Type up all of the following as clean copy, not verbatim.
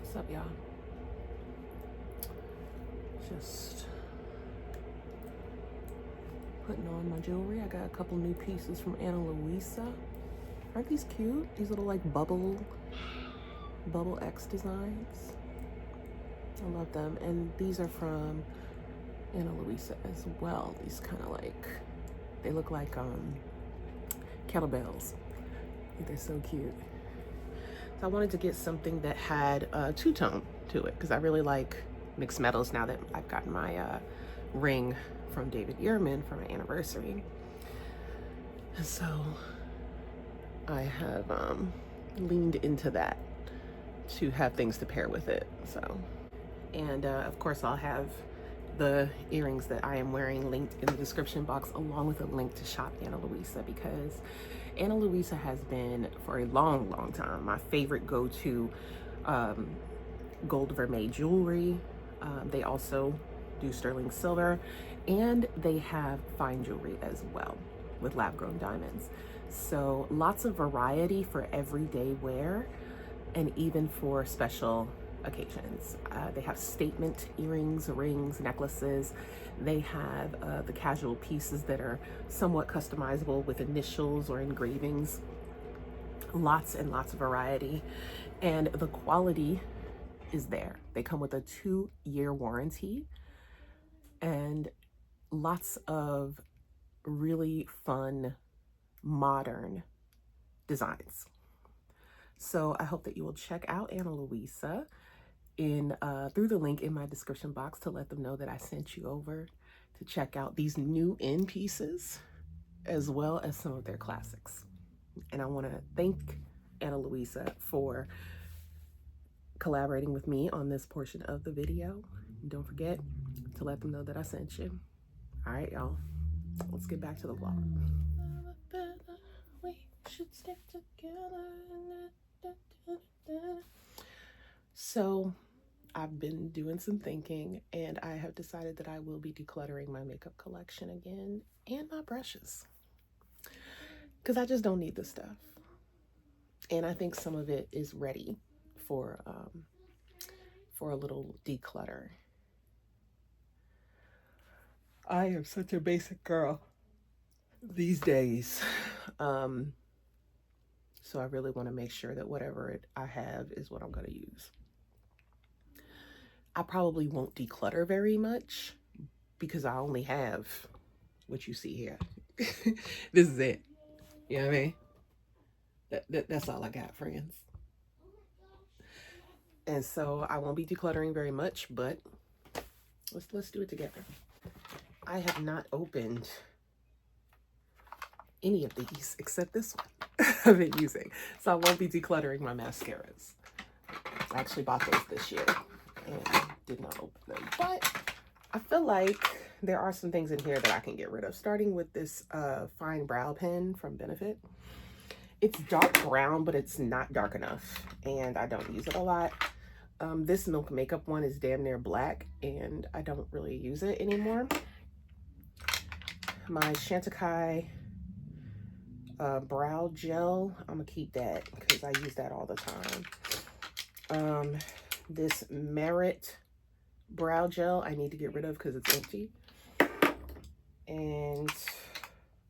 What's up, y'all? Just putting on my jewelry. I got a couple new pieces from Louisa. Aren't these cute? These little like bubble X designs. I love them. And these are from Louisa as well. These kind of like, they look like kettlebells. I think they're so cute. So I wanted to get something that had a two-tone to it because I really like mixed metals now that I've gotten my ring from David Ehrman for my anniversary. And so I have leaned into that to have things to pair with it. So, and of course I'll have the earrings that I am wearing linked in the description box, along with a link to shop Louisa, because Louisa has been for a long time my favorite go-to gold vermeil jewelry. They also do sterling silver, and they have fine jewelry as well with lab-grown diamonds. So lots of variety for everyday wear and even for special occasions. They have statement earrings, rings, necklaces. They have the casual pieces that are somewhat customizable with initials or engravings. Lots and lots of variety, and the quality is there. They come with a 2-year warranty and lots of really fun, modern designs. So I hope that you will check out Louisa through the link in my description box to let them know that I sent you over to check out these new in pieces as well as some of their classics. And I want to thank Louisa for collaborating with me on this portion of the video. Don't forget to let them know that I sent you. All right, y'all, let's get back to the vlog. We should stick together. So I've been doing some thinking, and I have decided that I will be decluttering my makeup collection again and my brushes, because I just don't need this stuff. And I think some of it is ready for a little declutter. I am such a basic girl these days. So I really want to make sure that whatever I have is what I'm going to use. I probably won't declutter very much because I only have what you see here. This is it. You know what I mean? That's all I got, friends. And so I won't be decluttering very much, but let's do it together. I have not opened any of these except this one I've been using. So I won't be decluttering my mascaras. I actually bought those this year and did not open them. But I feel like there are some things in here that I can get rid of, starting with this fine brow pen from Benefit. It's dark brown, but it's not dark enough, and I don't use it a lot. This Milk Makeup one is damn near black, and I don't really use it anymore. My Chantecaille brow gel, I'm gonna keep that because I use that all the time. This Merit brow gel I need to get rid of because it's empty. And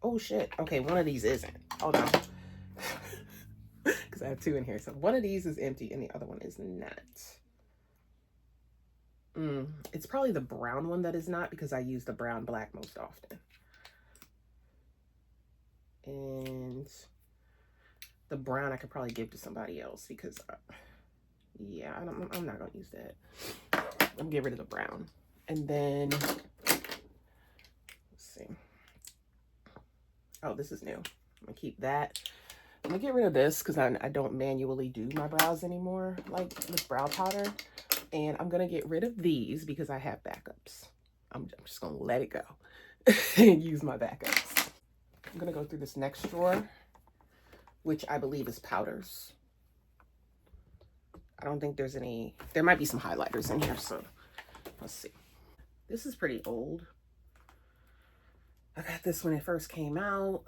oh shit, okay, one of these isn't. Hold on. Because I have two in here. So one of these is empty and the other one is not. It's probably the brown one that is not, because I use the brown black most often. And the brown I could probably give to somebody else because, yeah, I'm not going to use that. I'm going to get rid of the brown. And then, let's see. Oh, this is new. I'm going to keep that. I'm going to get rid of this because I don't manually do my brows anymore, like with brow powder. And I'm going to get rid of these because I have backups. I'm just going to let it go and use my backups. I'm going to go through this next drawer, which I believe is powders. I don't think there's any, there might be some highlighters in here, so let's see. This is pretty old. I got this when it first came out.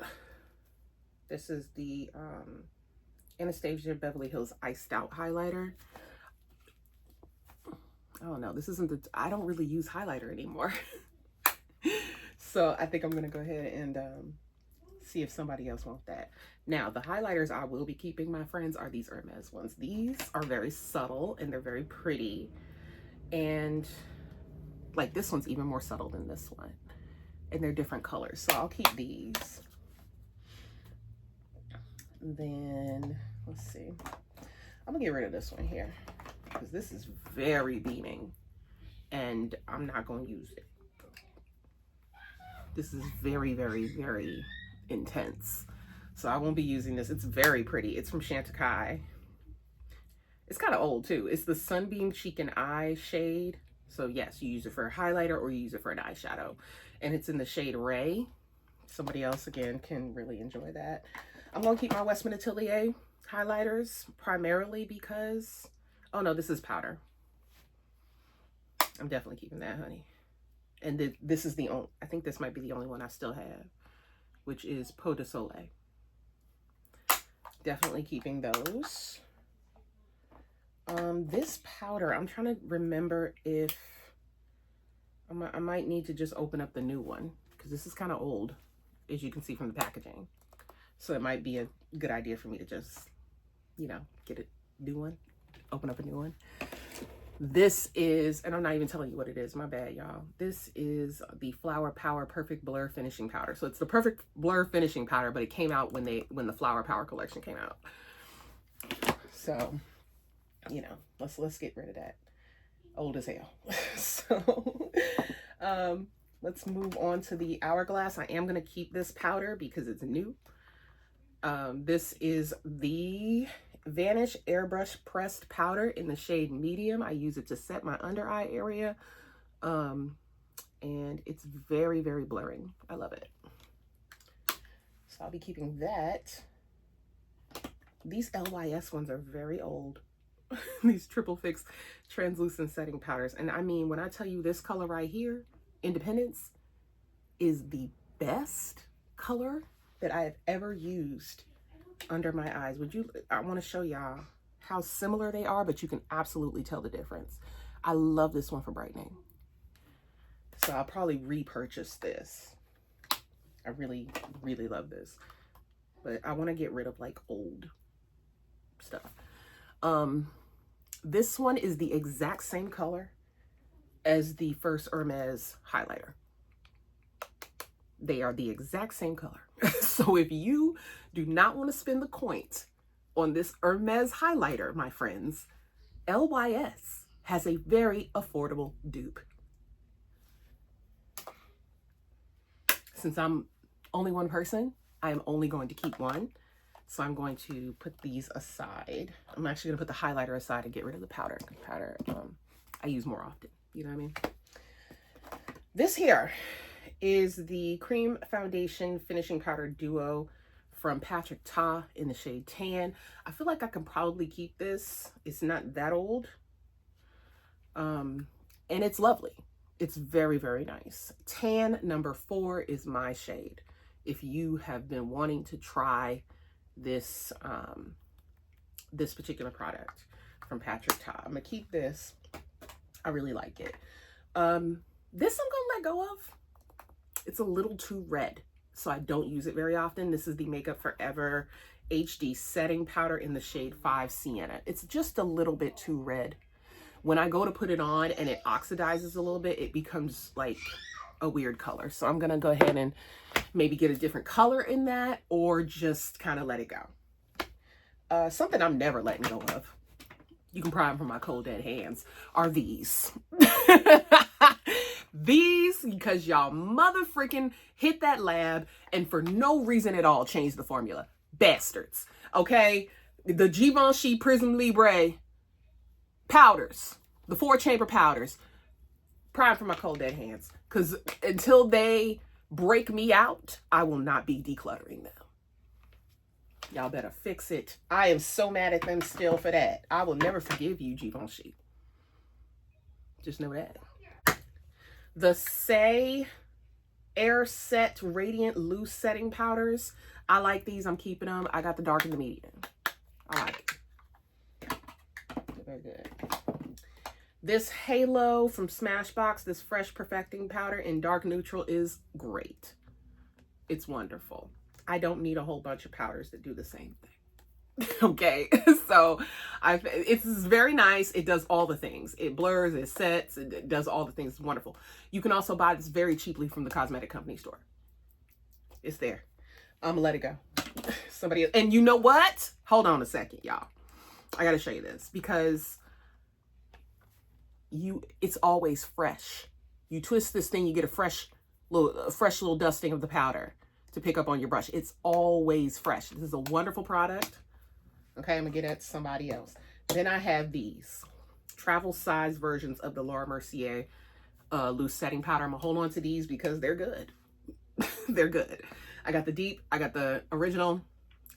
This is the Anastasia Beverly Hills Iced Out highlighter. I don't know. This isn't I don't really use highlighter anymore. So I think I'm going to go ahead and see if somebody else wants that. Now, the highlighters I will be keeping, my friends, are these Hermes ones. These are very subtle and they're very pretty. And like this one's even more subtle than this one. And they're different colors. So I'll keep these. Then, let's see. I'm gonna get rid of this one here because this is very beaming and I'm not going to use it. This is very, very, very intense. So I won't be using this. It's very pretty. It's from Chantecaille. It's kind of old too. It's the Sunbeam Cheek and Eye shade. So yes, you use it for a highlighter or you use it for an eyeshadow. And it's in the shade Ray. Somebody else, again, can really enjoy that. I'm going to keep my Westman Atelier highlighters primarily because... Oh no, this is powder. I'm definitely keeping that, honey. And this is the only... I think this might be the only one I still have, which is Peau de Soleil. Definitely keeping those. This powder, I'm trying to remember if... I might need to just open up the new one because this is kind of old, as you can see from the packaging. So it might be a good idea for me to just, you know, get a new one, open up a new one. This is, and I'm not even telling you what it is, my bad, y'all. This is the Flower Power Perfect Blur Finishing Powder. So it's the Perfect Blur Finishing Powder, but it came out when the Flower Power collection came out. So, you know, let's get rid of that. Old as hell. So let's move on to the Hourglass. I am going to keep this powder because it's new. This is the Vanish Airbrush Pressed Powder in the shade Medium. I use it to set my under eye area. And it's very, very blurring. I love it. So I'll be keeping that. These LYS ones are very old. These Triple Fix translucent setting powders. And I mean, when I tell you this color right here, Independence, is the best color that I have ever used under my eyes. I want to show y'all how similar they are, but you can absolutely tell the difference. I love this one for brightening. So I'll probably repurchase this. I really, really love this. But I want to get rid of like old stuff. This one is the exact same color as the first Hermes highlighter. They are the exact same color. So if you do not want to spend the coins on this Hermes highlighter, my friends, LYS has a very affordable dupe. Since I'm only one person, I am only going to keep one. So I'm going to put these aside. I'm actually going to put the highlighter aside and get rid of the powder. Powder I use more often. You know what I mean? This here is the Cream Foundation Finishing Powder Duo from Patrick Ta in the shade Tan. I feel like I can probably keep this. It's not that old. And it's lovely. It's very, very nice. Tan number 4 is my shade. If you have been wanting to try this this particular product from Patrick Ta, I'm gonna keep this. I really like it. This I'm gonna let go of. It's a little too red, so I don't use it very often. This is the Makeup Forever HD setting powder in the shade 5 Sienna. It's just a little bit too red. When I go to put it on and it oxidizes a little bit, it becomes like a weird color. So I'm gonna go ahead and maybe get a different color in that, or just kind of let it go. Something I'm never letting go of, you can pry them from my cold dead hands, are these. These, because y'all mother freaking hit that lab and for no reason at all changed the formula. Bastards. Okay? The Givenchy Prism Libre powders, the 4-chamber powders, pry from my cold dead hands. Because until they break me out, I will not be decluttering them. Y'all better fix it. I am so mad at them still for that. I will never forgive you, Givenchy. Just know that. The Say Air Set Radiant Loose Setting Powders. I like these. I'm keeping them. I got the dark and the medium. I like it. Very good. This Halo from Smashbox, this Fresh Perfecting Powder in dark neutral is great. It's wonderful. I don't need a whole bunch of powders that do the same thing. Okay, so it's very nice. It does all the things. It blurs, it sets, it does all the things. It's wonderful. You can also buy this very cheaply from the cosmetic company store. It's there. I'm gonna let it go. Somebody, and you know what? Hold on a second, y'all. I gotta show you this because it's always fresh. You twist this thing, you get a fresh little dusting of the powder to pick up on your brush. It's always fresh. This is a wonderful product. Okay, I'm gonna get at somebody else. Then I have these travel size versions of the Laura Mercier loose setting powder. I'm gonna hold on to these because they're good. They're good. I got the deep, I got the original,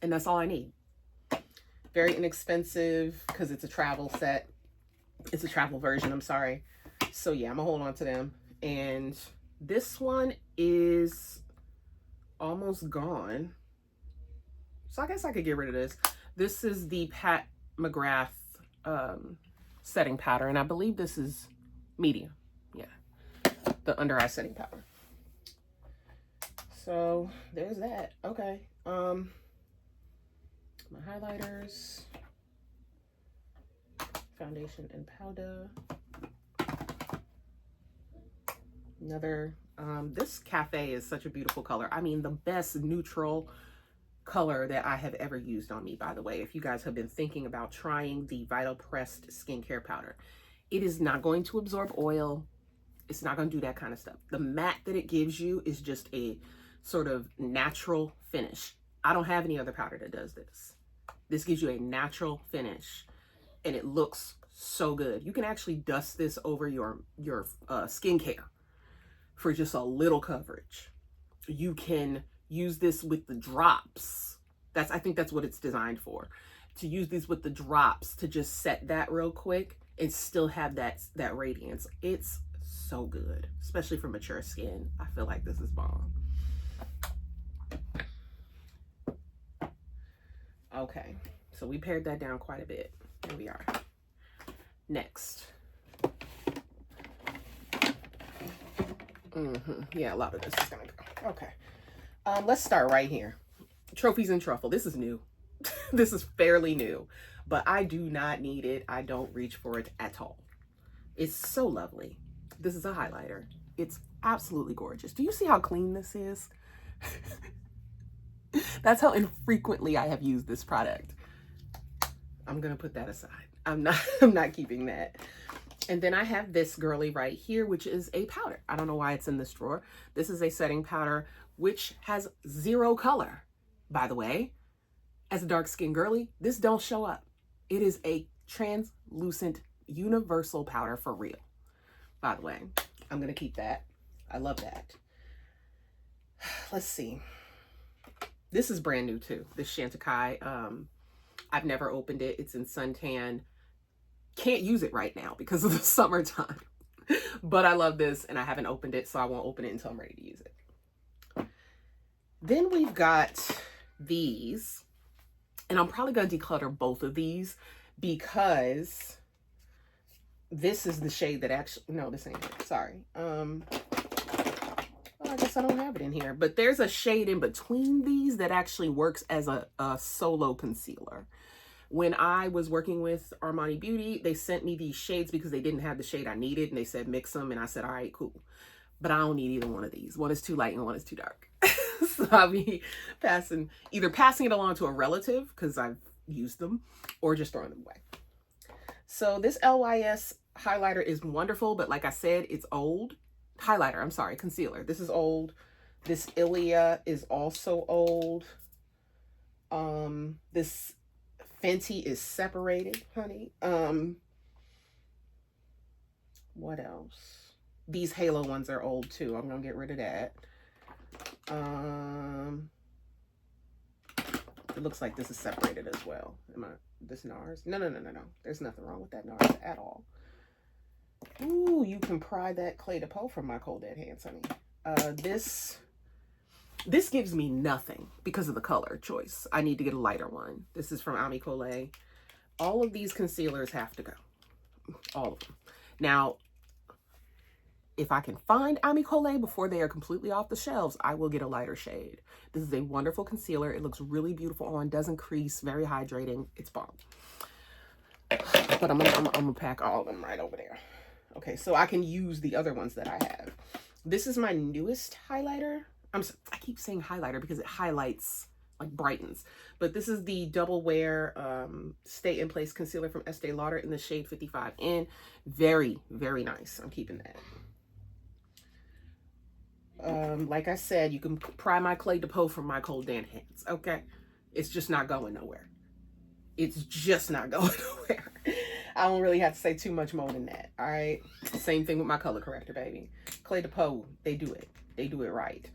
and that's all I need. Very inexpensive because it's a travel set. It's a travel version, I'm sorry. So yeah, I'm gonna hold on to them. And this one is almost gone. So I guess I could get rid of this. This is the Pat McGrath setting powder, and I believe this is medium. Yeah, the under eye setting powder. So there's that. Okay. My highlighters, foundation and powder. Another, this Cafe is such a beautiful color. I mean, the best neutral color that I have ever used on me, by the way. If you guys have been thinking about trying the Vital Pressed skincare powder, it is not going to absorb oil. It's not going to do that kind of stuff. The matte that it gives you is just a sort of natural finish. I don't have any other powder that does this. This gives you a natural finish and it looks so good. You can actually dust this over your skincare for just a little coverage. You can use this with the drops. I think that's what it's designed for. To use these with the drops to just set that real quick and still have that radiance. It's so good, especially for mature skin. I feel like this is bomb. Okay, so we pared that down quite a bit. Here we are. Next. Yeah, a lot of this is gonna go. Okay. Let's start right here. Trophies and Truffle. This is new. This is fairly new, but I do not need it. I don't reach for it at all. It's so lovely. This is a highlighter. It's absolutely gorgeous. Do you see how clean this is? That's how infrequently I have used this product. I'm gonna put that aside. I'm not keeping that. And then I have this girly right here, which is a powder. I don't know why it's in this drawer. This is a setting powder, which has 0 color, by the way. As a dark skin girly, this don't show up. It is a translucent universal powder for real. By the way, I'm gonna keep that. I love that. Let's see. This is brand new too. This Chantecaille. I've never opened it. It's in suntan. Can't use it right now because of the summertime. But I love this and I haven't opened it, so I won't open it until I'm ready to use it. Then we've got these. And I'm probably going to declutter both of these because this is the shade that actually, no, this ain't it. Sorry. Well, I guess I don't have it in here, but there's a shade in between these that actually works as a solo concealer. When I was working with Armani Beauty, they sent me these shades because they didn't have the shade I needed, and they said mix them, and I said, all right, cool. But I don't need either one of these. One is too light and one is too dark. So I'll be either passing it along to a relative because I've used them, or just throwing them away. So this LYS highlighter is wonderful, but like I said, it's old. Highlighter, I'm sorry, concealer. This is old. This Ilia is also old. This Fenty is separated, honey. What else? These Halo ones are old too. I'm gonna get rid of that. It looks like this is separated as well. This NARS? No. There's nothing wrong with that NARS at all. Ooh, you can pry that Clé de Peau from my cold dead hands, honey. This gives me nothing because of the color choice. I need to get a lighter one. This is from Ami Collet. All of these concealers have to go. All of them. Now, if I can find Amicole before they are completely off the shelves, I will get a lighter shade. This is a wonderful concealer. It looks really beautiful on, doesn't crease, very hydrating. It's bomb. But I'm gonna pack all of them right over there. Okay, so I can use the other ones that I have. This is my newest highlighter. I keep saying highlighter because it highlights, like brightens. But this is the Double Wear Stay in Place Concealer from Estee Lauder in the shade 55N. Very, very nice. I'm keeping that. Like I said, you can pry my Clé de Peau from my cold damp hands, okay? It's just not going nowhere. It's just not going nowhere. I don't really have to say too much more than that, all right? Same thing with my color corrector, baby. Clé de Peau, they do it. They do it right.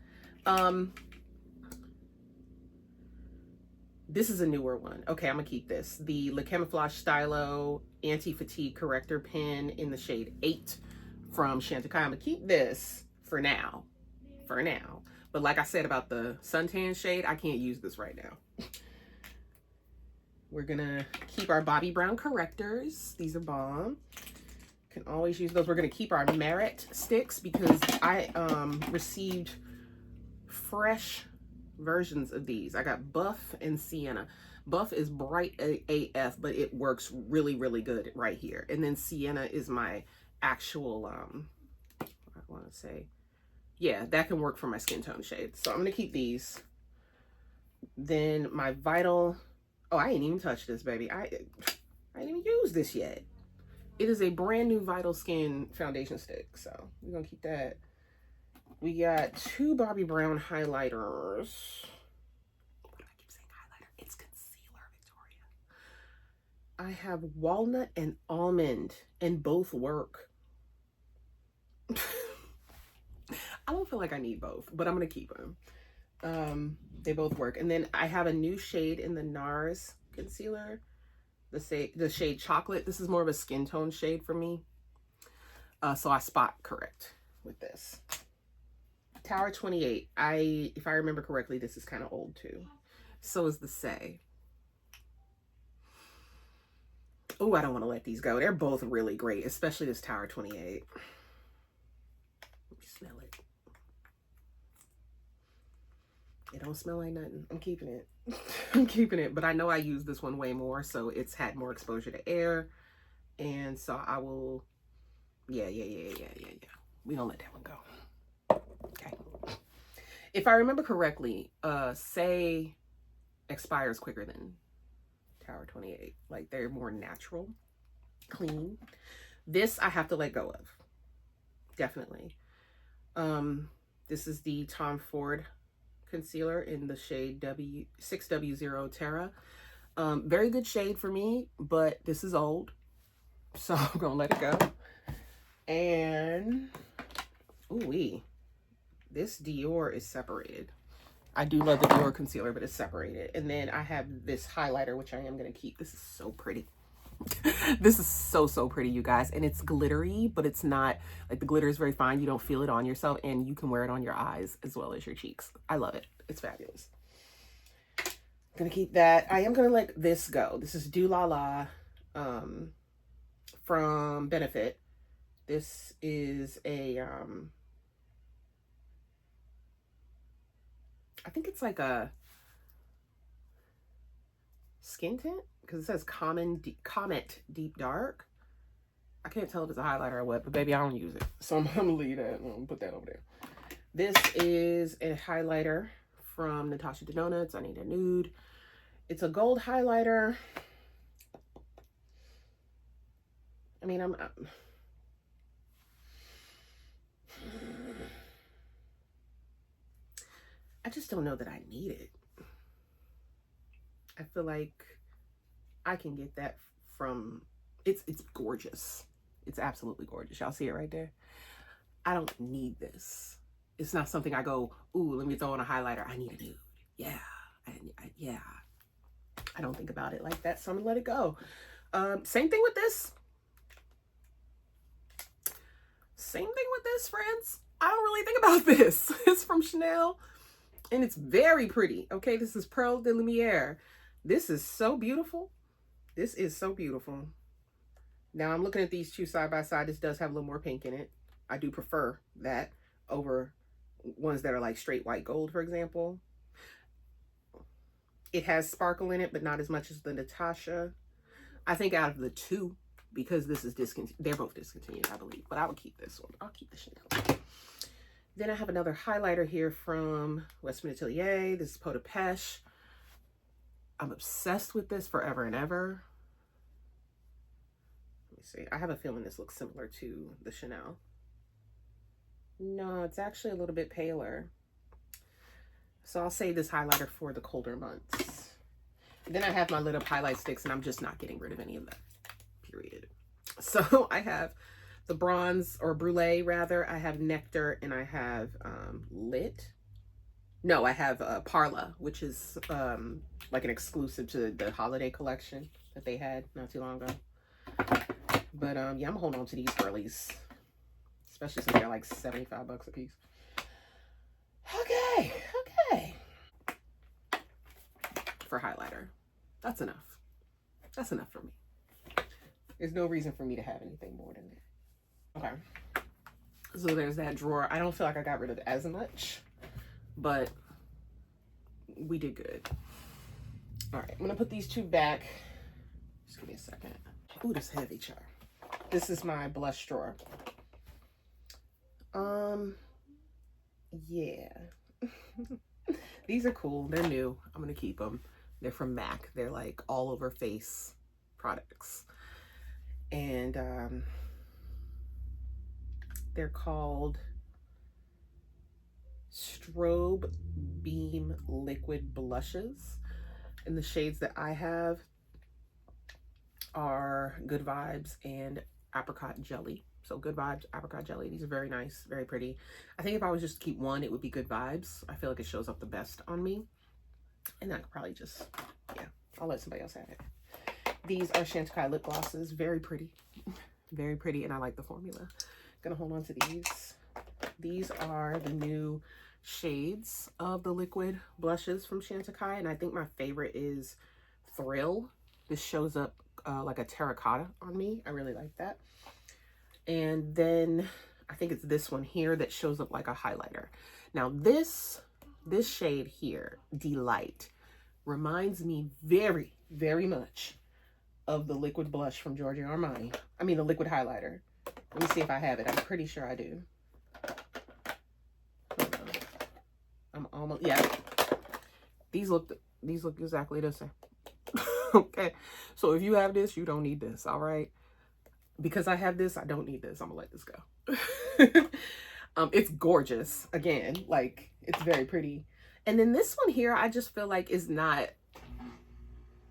This is a newer one. Okay, I'm gonna keep this. The Le Camouflage Stylo Anti-Fatigue Corrector Pen in the shade 8 from Chantecaille. I'm gonna keep this for now. But like I said about the suntan shade, I can't use this right now. We're gonna keep our Bobbi Brown correctors. These are bomb. Can always use those. We're gonna keep our Merit sticks because I received fresh versions of these. I got Buff and Sienna. Buff is bright AF, but it works really, really good right here. And then Sienna is my actual, I want to say, yeah, that can work for my skin tone shade. So I'm going to keep these. Then my Vital, oh, I ain't even touched this, baby. I ain't even used this yet. It is a brand new Vital Skin foundation stick. So we're going to keep that. We got 2 Bobbi Brown highlighters. Why do I keep saying highlighter? It's concealer, Victoria. I have Walnut and Almond, and both work. I don't feel like I need both, but I'm going to keep them. They both work. And then I have a new shade in the NARS concealer, the shade Chocolate. This is more of a skin tone shade for me. So I spot correct with this. Tower 28. If I remember correctly, this is kind of old too. So is the Say. Oh, I don't want to let these go. They're both really great, especially this Tower 28. Let me smell it. It don't smell like nothing. I'm keeping it. I'm keeping it. But I know I use this one way more, so it's had more exposure to air. And so I will, yeah. We don't let that one go. Okay. If I remember correctly, Say expires quicker than Tower 28. Like, they're more natural, clean. This I have to let go of. Definitely. This is the Tom Ford concealer in the shade 6W0 Terra. Very good shade for me, but this is old, so I'm gonna let it go. And ooh-wee, this Dior is separated. I do love the Dior concealer, but it's separated. And then I have this highlighter, which I am gonna keep. This is so pretty. This is so pretty, you guys. And it's glittery, but it's not, like, the glitter is very fine. You don't feel it on yourself, and you can wear it on your eyes as well as your cheeks. I love it. It's fabulous. I'm gonna keep that. I am gonna let this go. This is Do La La from Benefit. This is a I think it's like a skin tint, because it says Comet Deep Dark. I can't tell if it's a highlighter or what, but baby, I don't use it. So I'm gonna leave that. I'm gonna put that over there. This is a highlighter from Natasha Denona. It's I Need a Nude. It's a gold highlighter. I mean, I just don't know that I need it. I feel like I can get that from, it's gorgeous. It's absolutely gorgeous. Y'all see it right there? I don't need this. It's not something I go, ooh, let me throw on a highlighter. I need a nude. Yeah. Yeah. I don't think about it like that, so I'm gonna let it go. Same thing with this. Same thing with this, friends. I don't really think about this. It's from Chanel, and it's very pretty. Okay, this is Pearl de Lumiere. This is so beautiful. This is so beautiful. Now I'm looking at these two side by side. This does have a little more pink in it. I do prefer that over ones that are like straight white gold, for example. It has sparkle in it, but not as much as the Natasha. I think out of the two, because this is discontinued, they're both discontinued, I believe, but I would keep this one. I'll keep the Chanel. Then I have another highlighter here from Westman Atelier. This is Peau de Pêche. I'm obsessed with this forever and ever. Let me see. I have a feeling this looks similar to the Chanel. No, it's actually a little bit paler. So I'll save this highlighter for the colder months. Then I have my lit up highlight sticks, and I'm just not getting rid of any of that, period. So I have the bronze, or brulee rather. I have nectar, and I have lit. No, I have Parla, which is like an exclusive to the holiday collection that they had not too long ago. But yeah, I'm holding on to these girlies, especially since they're like 75 bucks a piece. Okay. For highlighter, that's enough. That's enough for me. There's no reason for me to have anything more than that. Okay. So there's that drawer. I don't feel like I got rid of as much, but we did good. All right, I'm gonna put these two back. Just give me a second. Ooh, this heavy, child. This is my blush drawer. Yeah. These are cool. They're new. I'm gonna keep them. They're from MAC. They're like all over face products. And they're called Strobe Beam Liquid Blushes. And the shades that I have are Good Vibes and Apricot Jelly. So Good Vibes, Apricot Jelly. These are very nice, very pretty. I think if I was just to keep one, it would be Good Vibes. I feel like it shows up the best on me. And I could probably just, yeah, I'll let somebody else have it. These are Chantecaille lip glosses. Very pretty. Very pretty, and I like the formula. Gonna hold on to these. These are the new shades of the liquid blushes from Chantecaille, and I think my favorite is Thrill. This shows up like a terracotta on me. I really like that. And then I think it's this one here that shows up like a highlighter. Now this shade here, Delight, reminds me very, very much of the liquid blush from Giorgio Armani. I mean, the liquid highlighter. Let me see if I have it. I'm pretty sure I do. I'm almost, yeah. These look exactly the same. Okay. So if you have this, you don't need this, all right? Because I have this, I don't need this. I'm gonna let this go. It's gorgeous. Again, like, it's very pretty. And then this one here, I just feel like is not,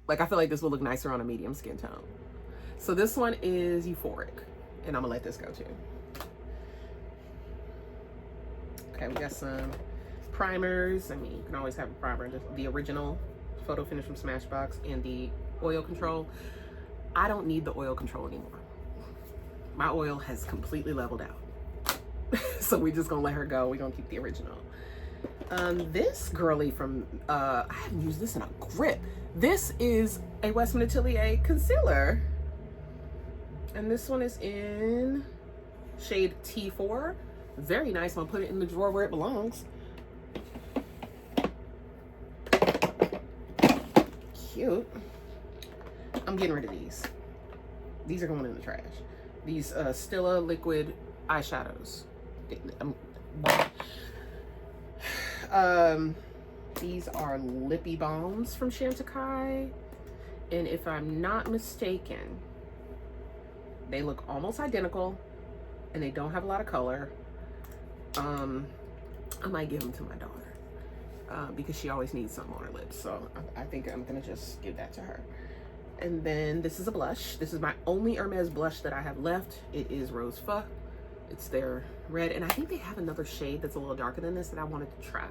like, I feel like this will look nicer on a medium skin tone. So this one is Euphoric, and I'm gonna let this go too. Okay, we got some primers. I mean, you can always have a primer. The original Photo Finish from Smashbox and the oil control. I don't need the oil control anymore. My oil has completely leveled out. So we're just gonna let her go. We're gonna keep the original. This girly from, I haven't used this in a grip. This is a Westman Atelier concealer. And this one is in shade T4. Very nice. I'm gonna put it in the drawer where it belongs. Cute. I'm getting rid of these. These are going in the trash. These Stila liquid eyeshadows. These are Lippy Balms from Chantecaille, and if I'm not mistaken, they look almost identical, and they don't have a lot of color. I might give them to my daughter because she always needs something on her lips, so I think I'm gonna just give that to her. And then this is a blush. This is my only Hermes blush that I have left. It is Rose Pho. It's their red, and I think they have another shade that's a little darker than this that I wanted to try.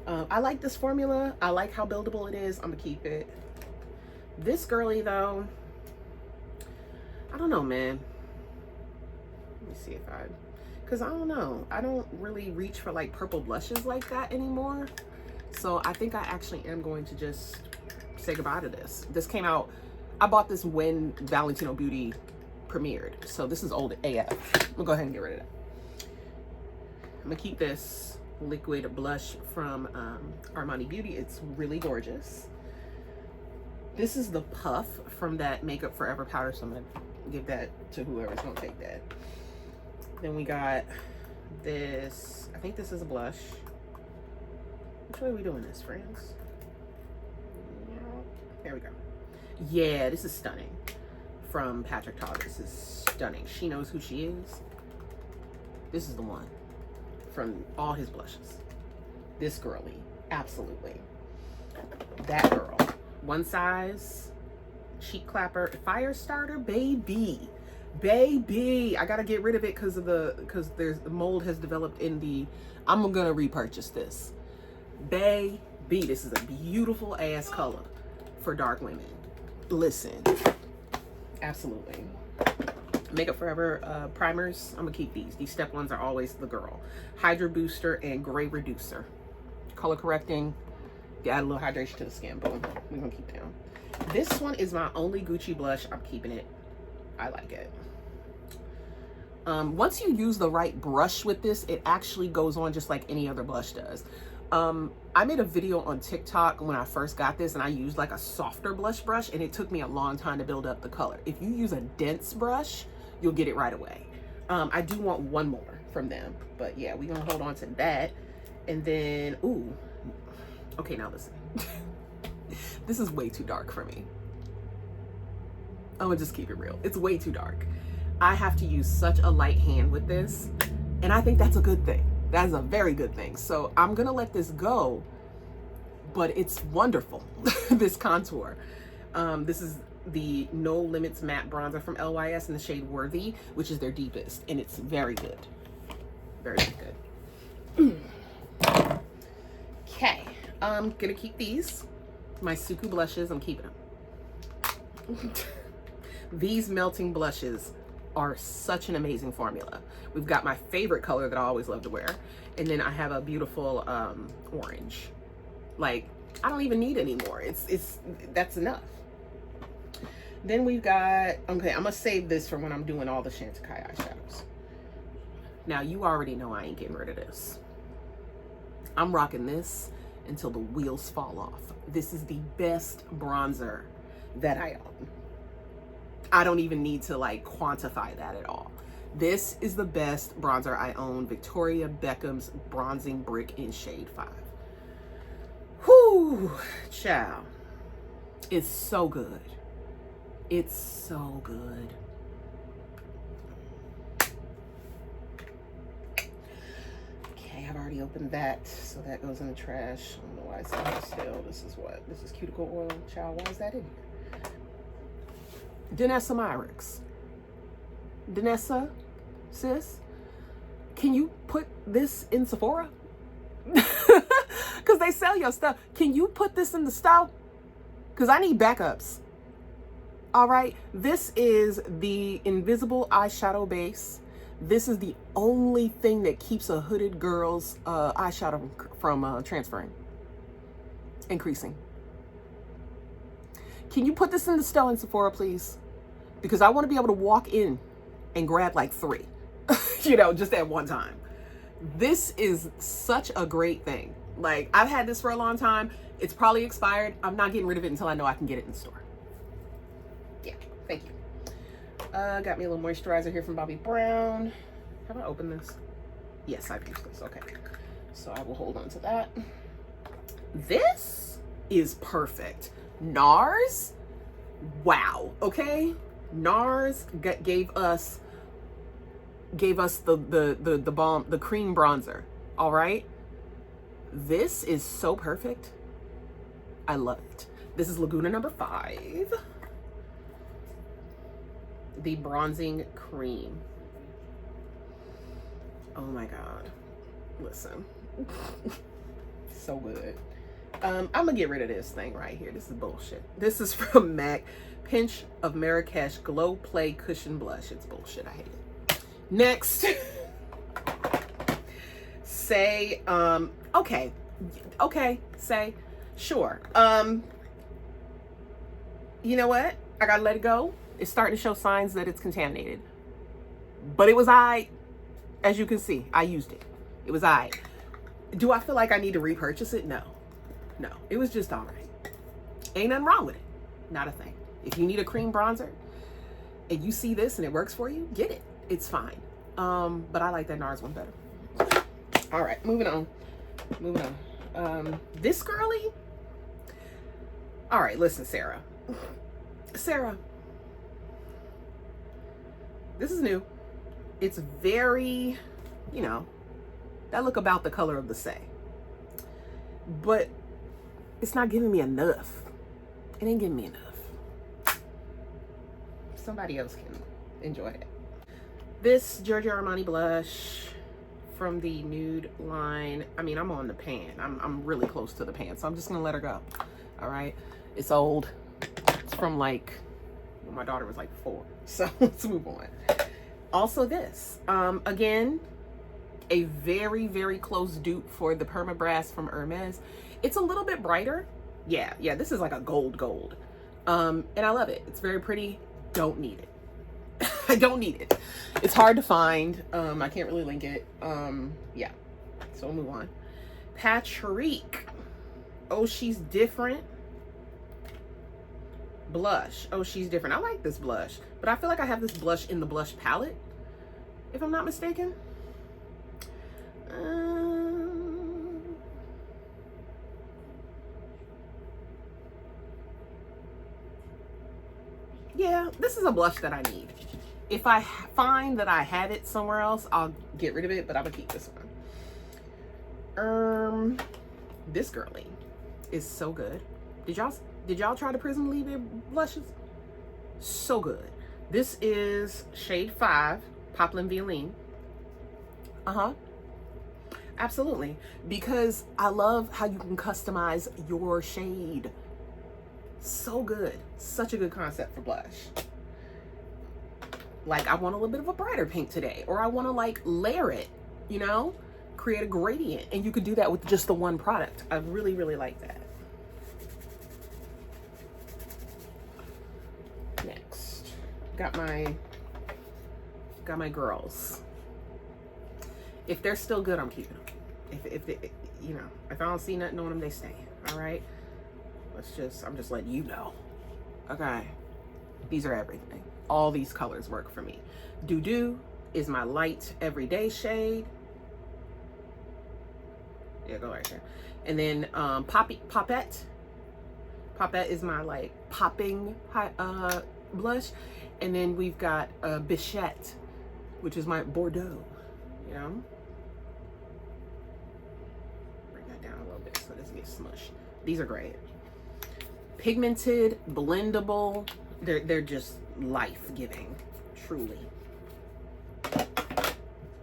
I like this formula. I like how buildable it is. I'm gonna keep it. This girly though, I don't know, man. Let me see if because I don't know. I don't really reach for like purple blushes like that anymore. So I think I actually am going to just say goodbye to this. This came out, I bought this when Valentino Beauty premiered. So this is old AF. I'm gonna go ahead and get rid of that. I'm gonna keep this liquid blush from Armani Beauty. It's really gorgeous. This is the puff from that Makeup Forever powder, so I'm gonna give that to whoever's gonna take that. Then we got this, I think this is a blush. Which way are we doing this, friends? There we go. Yeah, this is stunning. From Patrick Ta. This is stunning. She knows who she is. This is the one from all his blushes. This girly, absolutely. That girl. One size, cheek clapper, fire starter, baby. Baby. I gotta get rid of it because the mold has developed in the, I'm gonna repurchase this. Baby, this is a beautiful ass color for dark women. Listen, absolutely. Makeup Forever primers, I'm gonna keep these. These step ones are always the girl. Hydra Booster and Gray Reducer. Color correcting, add a little hydration to the skin, boom. We're gonna keep them. This one is my only Gucci blush. I'm keeping it. I like it. Once you use the right brush with this, it actually goes on just like any other blush does. I made a video on TikTok when I first got this, and I used like a softer blush brush, and it took me a long time to build up the color. If you use a dense brush, you'll get it right away. I do want one more from them, but yeah, we're gonna hold on to that. And then, ooh, okay, now listen. This is way too dark for me. I'm gonna just keep it real. It's way too dark. I have to use such a light hand with this, and I think that's a good thing. That is a very good thing. So I'm gonna let this go, but it's wonderful, this contour. This is the No Limits Matte Bronzer from LYS in the shade Worthy, which is their deepest, and it's very good. Very good. Okay, I'm gonna keep these. My Suku blushes, I'm keeping them. These melting blushes are such an amazing formula. We've got my favorite color that I always love to wear, and then I have a beautiful orange. Like, I don't even need any more. That's enough. Then we've got, okay, I'm gonna save this for when I'm doing all the Chantecaille eyeshadows. Now, you already know I ain't getting rid of this. I'm rocking this until the wheels fall off. This is the best bronzer that I own. I don't even need to like quantify that at all. This is the best bronzer I own. Victoria Beckham's Bronzing Brick in shade 5. Whoo, child. It's so good. It's so good. Okay, I've already opened that, so that goes in the trash. I don't know why it's in here still. This is what? This is cuticle oil. Child, why is that in here? Danessa Myricks. Danessa, sis, can you put this in Sephora? Because they sell your stuff. Can you put this in the store? Because I need backups. All right. This is the Invisible Eyeshadow Base. This is the only thing that keeps a hooded girl's eyeshadow from transferring, increasing. Can you put this in the store in Sephora, please? Because I want to be able to walk in and grab like 3, you know, just at one time. This is such a great thing. Like, I've had this for a long time. It's probably expired. I'm not getting rid of it until I know I can get it in the store. Yeah, thank you. Got me a little moisturizer here from Bobbi Brown. Have I opened this? Yes, I've used this. Okay. So I will hold on to that. This is perfect. NARS. Wow. Okay. NARS gave us the balm, the cream bronzer. All right. This is so perfect. I love it. This is Laguna number 5. The bronzing cream. Oh my God. Listen. So good. I'm gonna get rid of this thing right here. This is bullshit. This is from MAC. Pinch of Marrakesh Glow Play Cushion Blush. It's bullshit. I hate it. Next. Say, okay. Okay, say, sure. You know what? I gotta let it go. It's starting to show signs that it's contaminated. But it was as you can see, I used it. It was Do I feel like I need to repurchase it? No. No. It was just all right. Ain't nothing wrong with it. Not a thing. If you need a cream bronzer and you see this and it works for you, get it. It's fine. But I like that NARS one better. All right, moving on. This girly. All right, listen, Sarah. This is new. It's very, that look about the color of the say. But it's not giving me enough. It ain't giving me enough. Somebody else can enjoy it. This Giorgio Armani blush from the nude line. I mean, I'm on the pan. I'm really close to the pan, so I'm just gonna let her go. All right. It's old. It's from when my daughter was 4. So let's move on. Also this, again, a very, very close dupe for the Perma Brass from Hermes. It's a little bit brighter. Yeah, this is like a gold. And I love it. It's very pretty. Don't need it. I don't need it. It's hard to find. I can't really link it. Yeah, so we'll move on. Patrick. Oh, she's different. Blush. Oh, she's different. I like this blush, but I feel like I have this blush in the blush palette, if I'm not mistaken. Yeah, this is a blush that I need. If I find that I have it somewhere else, I'll get rid of it, but I'm gonna keep this one. This girly is so good. Did y'all try the Prism Libre blushes? So good. This is shade 5, Poplin Violin. Absolutely. Because I love how you can customize your shade. So good. Such a good concept for blush. Like, I want a little bit of a brighter pink today, or I want to layer it, create a gradient, and you could do that with just the one product. I really, really like that. Next, got my girls. If they're still good, I'm keeping them. If I don't see nothing on them, they stay. All right. I'm just letting you know. Okay. These are everything. All these colors work for me. Doo Doo is my light everyday shade. Yeah, go right there. And then Popette. Popette is my popping blush. And then we've got Bichette, which is my Bordeaux. Bring that down a little bit so it doesn't get smushed. These are great. Pigmented, blendable. They're just life-giving, truly.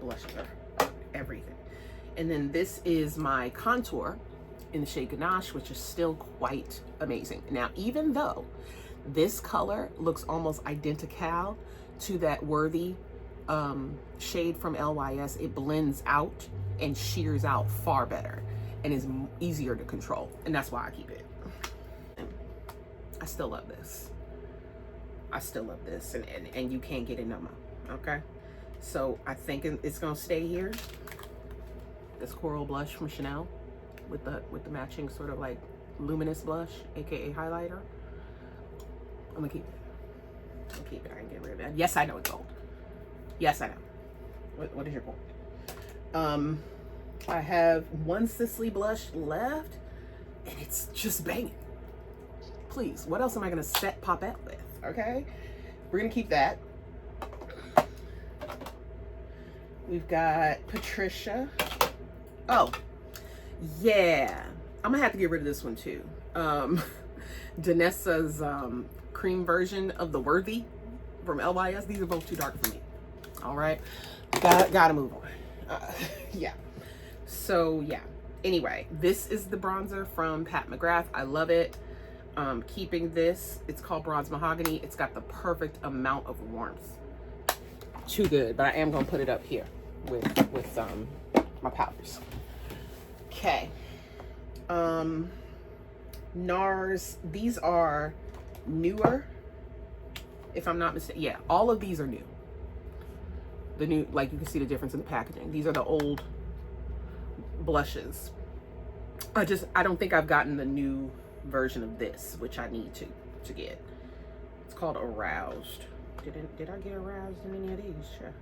Blushes are everything. And then this is my contour in the shade Ganache, which is still quite amazing. Now, even though this color looks almost identical to that Worthy shade from LYS, it blends out and shears out far better and is easier to control. And that's why I keep it. I still love this. And you can't get it no more. Okay, so I think it's gonna stay here. This coral blush from Chanel with the matching sort of luminous blush, aka highlighter. I'm gonna keep it. I can get rid of it. Yes, I know it's gold. Yes, I know. What is your point? I have one Sisley blush left, and it's just banging. Please, what else am I gonna set Popette with? Okay, we're gonna keep that. We've got Patricia. Oh, yeah. I'm gonna have to get rid of this one too. Danessa's cream version of the Worthy from LYS. These are both too dark for me. All right, gotta move on. Yeah. So yeah. Anyway, this is the bronzer from Pat McGrath. I love it. Keeping this. It's called Bronze Mahogany. It's got the perfect amount of warmth. Too good, but I am gonna put it up here with my powders. Okay. NARS. These are newer if I'm not mistaken. Yeah, all of these are new. The new, like you can see the difference in the packaging. These are the old blushes. I don't think I've gotten the new version of this, which I need to get. It's called Aroused. Did I get Aroused in any of these? Sure.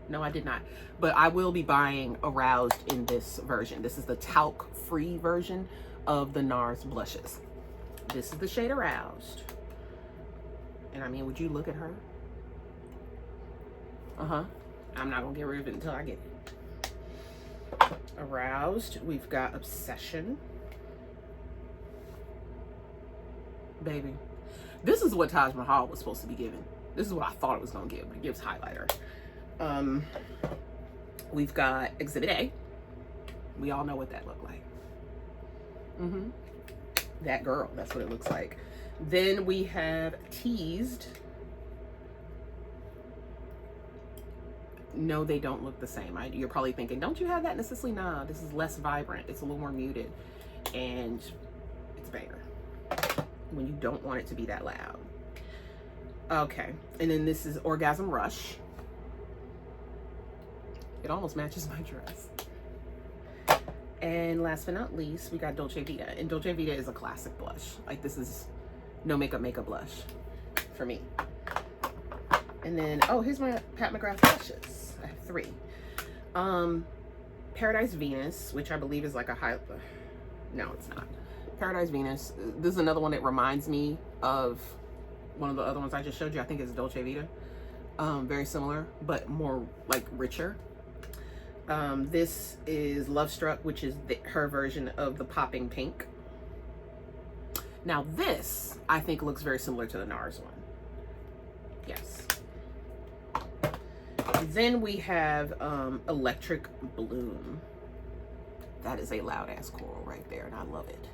No, I did not. But I will be buying Aroused in this version. This is the talc-free version of the NARS blushes. This is the shade Aroused. And I mean, would you look at her? I'm not gonna get rid of it until I get it. Aroused. We've got Obsession. Baby. This is what Taj Mahal was supposed to be giving. This is what I thought it was gonna give, but it gives highlighter. We've got Exhibit A. We all know what that looked like. That girl, that's what it looks like. Then we have Teased. No, they don't look the same. You're probably thinking, don't you have that in the Sicily? Nah, this is less vibrant. It's a little more muted, and it's a banger when you don't want it to be that loud. Okay, and then this is Orgasm Rush. It almost matches my dress. And last but not least, we got Dolce Vita. And Dolce Vita is a classic blush. Like, this is no makeup blush for me. And then, oh, here's my Pat McGrath blushes. I have 3. Paradise Venus, which I believe is like a high... No, it's not. Paradise Venus. This is another one that reminds me of one of the other ones I just showed you. I think it's Dolce Vita. Very similar, but more like richer. This is Love Struck, which is her version of the popping pink. Now this, I think, looks very similar to the NARS one. Yes. Then we have Electric Bloom. That is a loud ass coral right there, and I love it.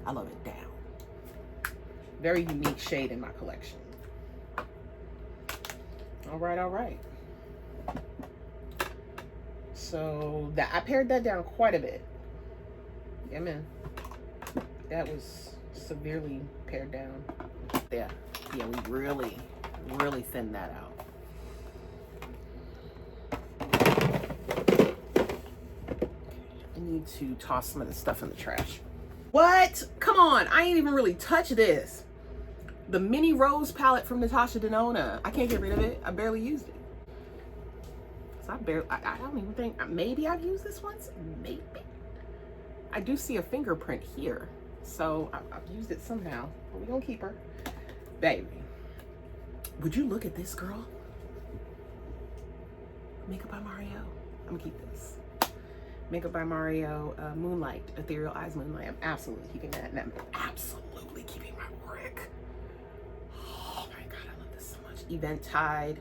I love it down. Very unique shade in my collection. All right, all right. So that I pared that down quite a bit. Yeah, man. That was severely pared down. Yeah, we really thinned that out. I need to toss some of this stuff in the trash. What? Come on, I ain't even really touched this. The mini rose palette from Natasha Denona. I can't get rid of it. I barely used it. So I don't even think, maybe I've used this once, maybe. I do see a fingerprint here. So I've used it somehow, but we're gonna keep her. Baby, would you look at this, girl? Makeup by Mario. I'm gonna keep this. Makeup by Mario, Moonlight, Ethereal Eyes Moonlight. I'm absolutely keeping that, and I'm absolutely keeping my Auric. Oh my God, I love this so much. Event Tide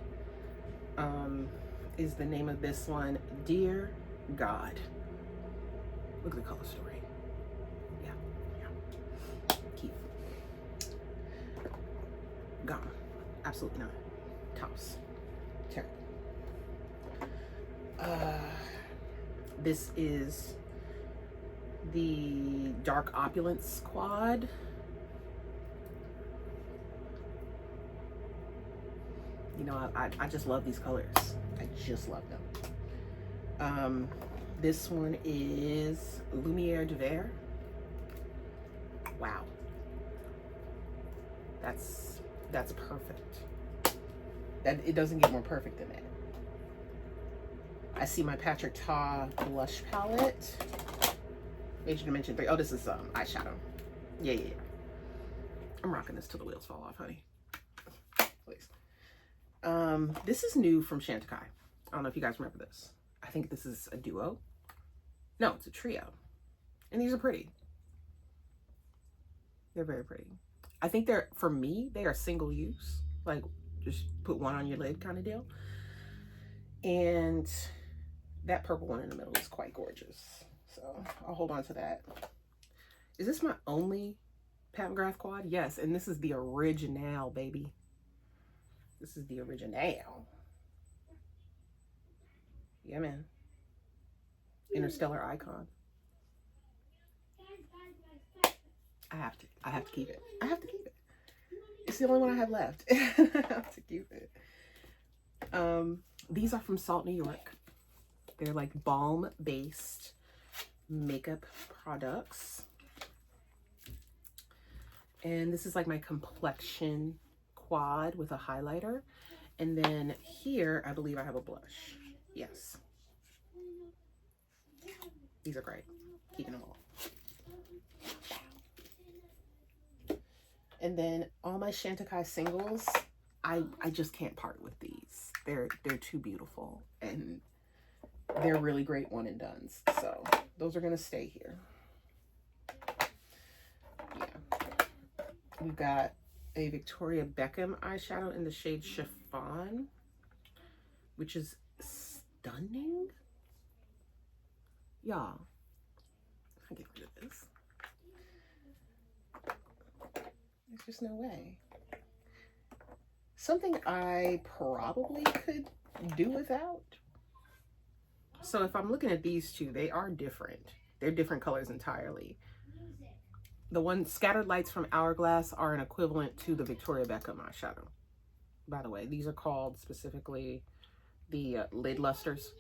is the name of this one. Dear God. Look at the color story. Yeah. Keep. Gone. Absolutely not. Toss. Terrible. This is the Dark Opulence Quad. You know, I just love these colors. I just love them. This one is Lumiere de Verre. Wow. That's perfect. It doesn't get more perfect than that. I see my Patrick Ta blush palette. Major Dimension 3. Oh, this is eyeshadow. Yeah. I'm rocking this till the wheels fall off, honey. Please. This is new from Chantecaille. I don't know if you guys remember this. I think this is a duo. No, it's a trio. And these are pretty. They're very pretty. I think they're, for me, they are single use. Like, just put one on your lid kind of deal. And that purple one in the middle is quite gorgeous. So I'll hold on to that. Is this my only Pat McGrath quad? Yes, and this is the original, baby. This is the original. Yeah, man. Interstellar Icon. I have to keep it. I have to keep it. It's the only one I have left to keep it. These are from Salt, New York. They're like balm-based makeup products. And this is like my complexion quad with a highlighter. And then here, I believe I have a blush. Yes. These are great. Keeping them all. And then all my Chantecaille singles, I just can't part with these. They're too beautiful, and they're really great one and dones. So those are gonna stay here. Yeah. We've got a Victoria Beckham eyeshadow in the shade Chiffon, which is stunning. Y'all, I get rid of this. There's just no way. Something I probably could do without. So if I'm looking at these two, they are different. They're different colors entirely. The one Scattered Lights from Hourglass are an equivalent to the Victoria Beckham eyeshadow. By the way, these are called specifically the lid lusters.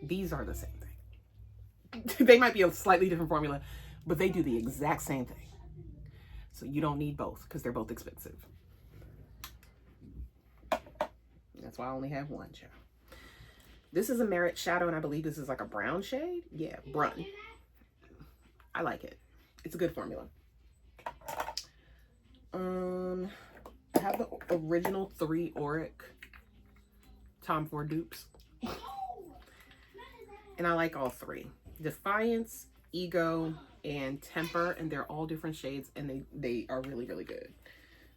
These are the same thing. They might be a slightly different formula, but they do the exact same thing. So you don't need both because they're both expensive. That's why I only have one, child. This is a Merit shadow, and I believe this is like a brown shade. Yeah, brun. I like it. It's a good formula. I have the original 3 Auric Tom Ford dupes. And I like all 3. Defiance, Ego, and Temper, and they're all different shades, and they are really, really good.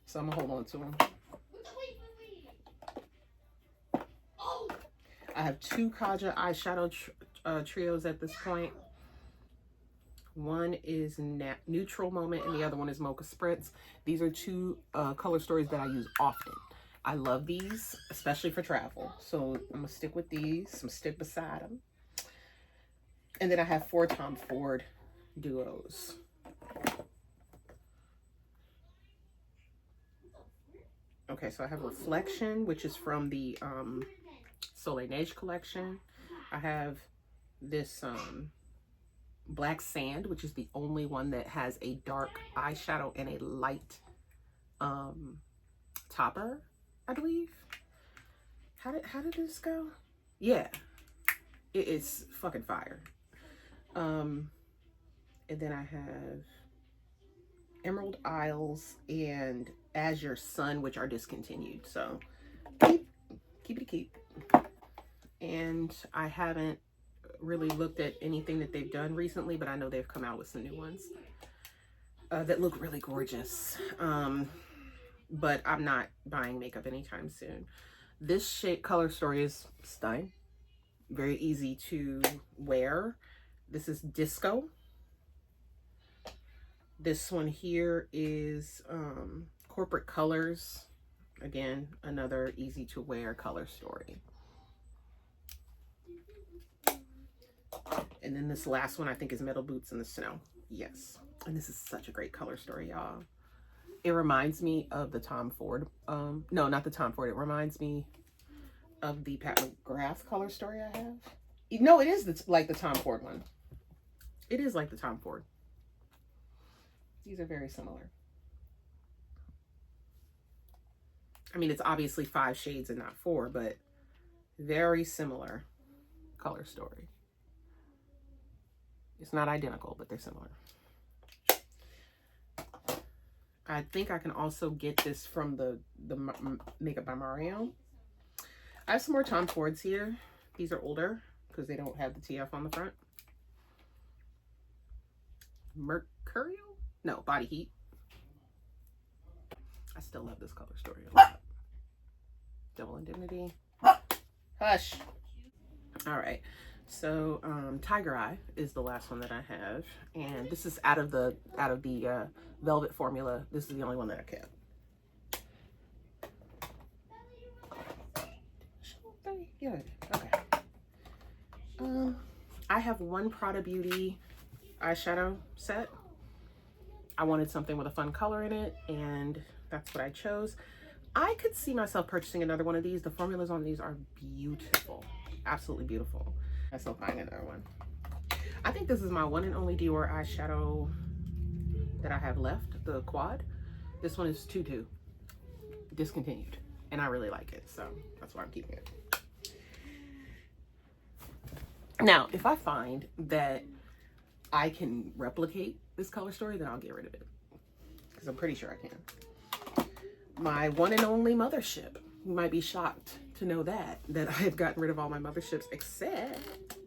So I'm gonna hold on to them. I have 2 Kaja eyeshadow trios at this point. One is Neutral Moment, and the other one is Mocha Spritz. These are 2 color stories that I use often. I love these, especially for travel. So I'm gonna stick with these. I'm gonna stick beside them. And then I have 4 Tom Ford duos. Okay, so I have Reflection, which is from the Soleil Neige collection. I have this Black Sand, which is the only one that has a dark eyeshadow and a light topper, I believe. How did this go? Yeah, it's fucking fire. And then I have Emerald Isles and Azure Sun, which are discontinued. So keep. And I haven't really looked at anything that they've done recently, but I know they've come out with some new ones that look really gorgeous. But I'm not buying makeup anytime soon. This shade color story is stunning. Very easy to wear. This is Disco. This one here is Corporate Colors. Again, another easy to wear color story. And then this last one I think is Metal Boots in the Snow. Yes. And this is such a great color story, y'all. It reminds me of the Tom Ford. No, not the Tom Ford. It reminds me of the Pat McGrath color story I have. No, it is like the Tom Ford one. It is like the Tom Ford. These are very similar. I mean, it's obviously 5 shades and not 4, but very similar color story. It's not identical, but they're similar. I think I can also get this from the Makeup by Mario. I have some more Tom Fords here. These are older because they don't have the TF on the front. Mercurial? No, Body Heat. I still love this color story a lot. Double Indemnity. Hush. All right. So Tiger Eye is the last one that I have, and this is out of the Velvet formula. This is the only one that I kept. Good. Okay. I have one Prada Beauty eyeshadow set. I wanted something with a fun color in it, and that's what I chose. I could see myself purchasing another one of these. The formulas on these are beautiful, absolutely beautiful. Myself buying another one. I think this is my one and only Dior eyeshadow that I have left, the quad. This one is 2-2, discontinued, and I really like it, so that's why I'm keeping it. Now, if I find that I can replicate this color story, then I'll get rid of it, because I'm pretty sure I can. My one and only mothership. You might be shocked to know that I have gotten rid of all my motherships, except,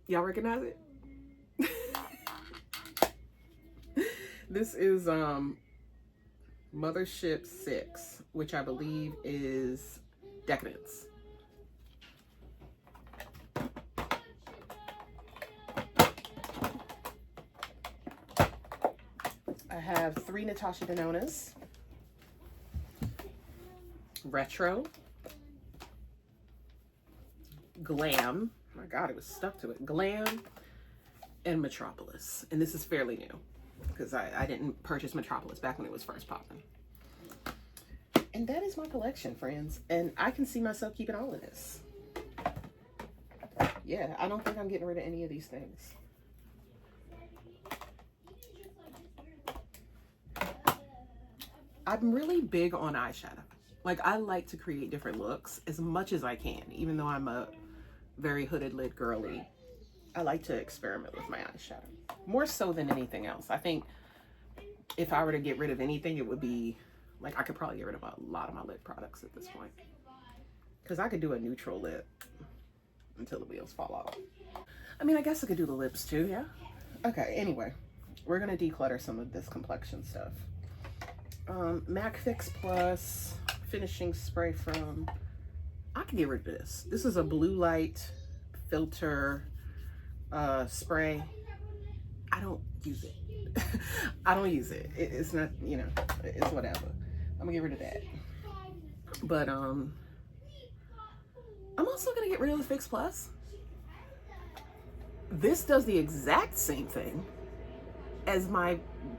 y'all recognize it? This is Mothership 6, which I believe is Decadence. I have 3 Natasha Denonas, Retro, Glam, oh my God, it was stuck to it, Glam, and Metropolis. And this is fairly new, because I didn't purchase Metropolis back when it was first popping. And that is my collection, friends. And I can see myself keeping all of this. Yeah, I don't think I'm getting rid of any of these things. I'm really big on eyeshadow. Like, I like to create different looks as much as I can, even though I'm a very hooded lid girly. I like to experiment with my eyeshadow more so than anything else. I think if I were to get rid of anything, it would be like, I could probably get rid of a lot of my lip products at this point, because I could do a neutral lip until the wheels fall off. I mean, I guess I could do the lips too, yeah. Okay, anyway, we're gonna declutter some of this complexion stuff. MAC Fix Plus finishing spray from, I can get rid of this. This is a blue light filter spray. I don't use it. I don't use it. It's not, you know, it's whatever. I'm gonna get rid of that. But I'm also gonna get rid of the Fix Plus. This does the exact same thing as my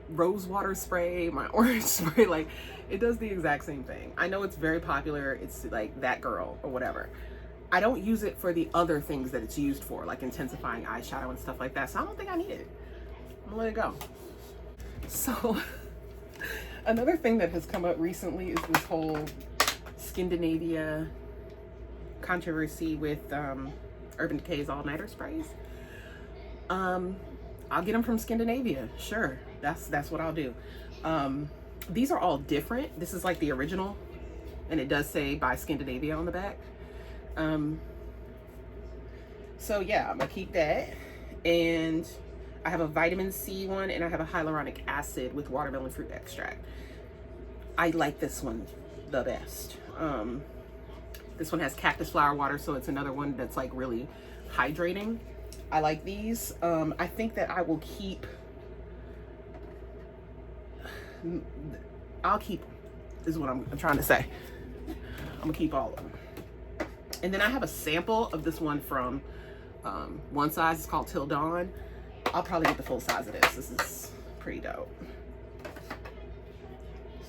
rose water spray, my orange spray. Like, it does the exact same thing. I know it's very popular. It's like that girl or whatever. I don't use it for the other things that it's used for, like intensifying eyeshadow and stuff like that. So I don't think I need it. I'm gonna let it go. So another thing that has come up recently is this whole Skindinavia controversy with Urban Decay's all-nighter sprays. I'll get them from Skindinavia. Sure, that's what I'll do. These are all different. This is like the original, and it does say by Skindinavia on the back. So yeah, I'm gonna keep that. And I have a vitamin C one, and I have a hyaluronic acid with watermelon fruit extract. I like this one the best. This one has cactus flower water, so it's another one that's like really hydrating. I like these. I think that I will keep, I'll keep, is what I'm trying to say. I'm gonna keep all of them. And then I have a sample of this one from One Size. It's called Till Dawn. I'll probably get the full size of this. This is pretty dope.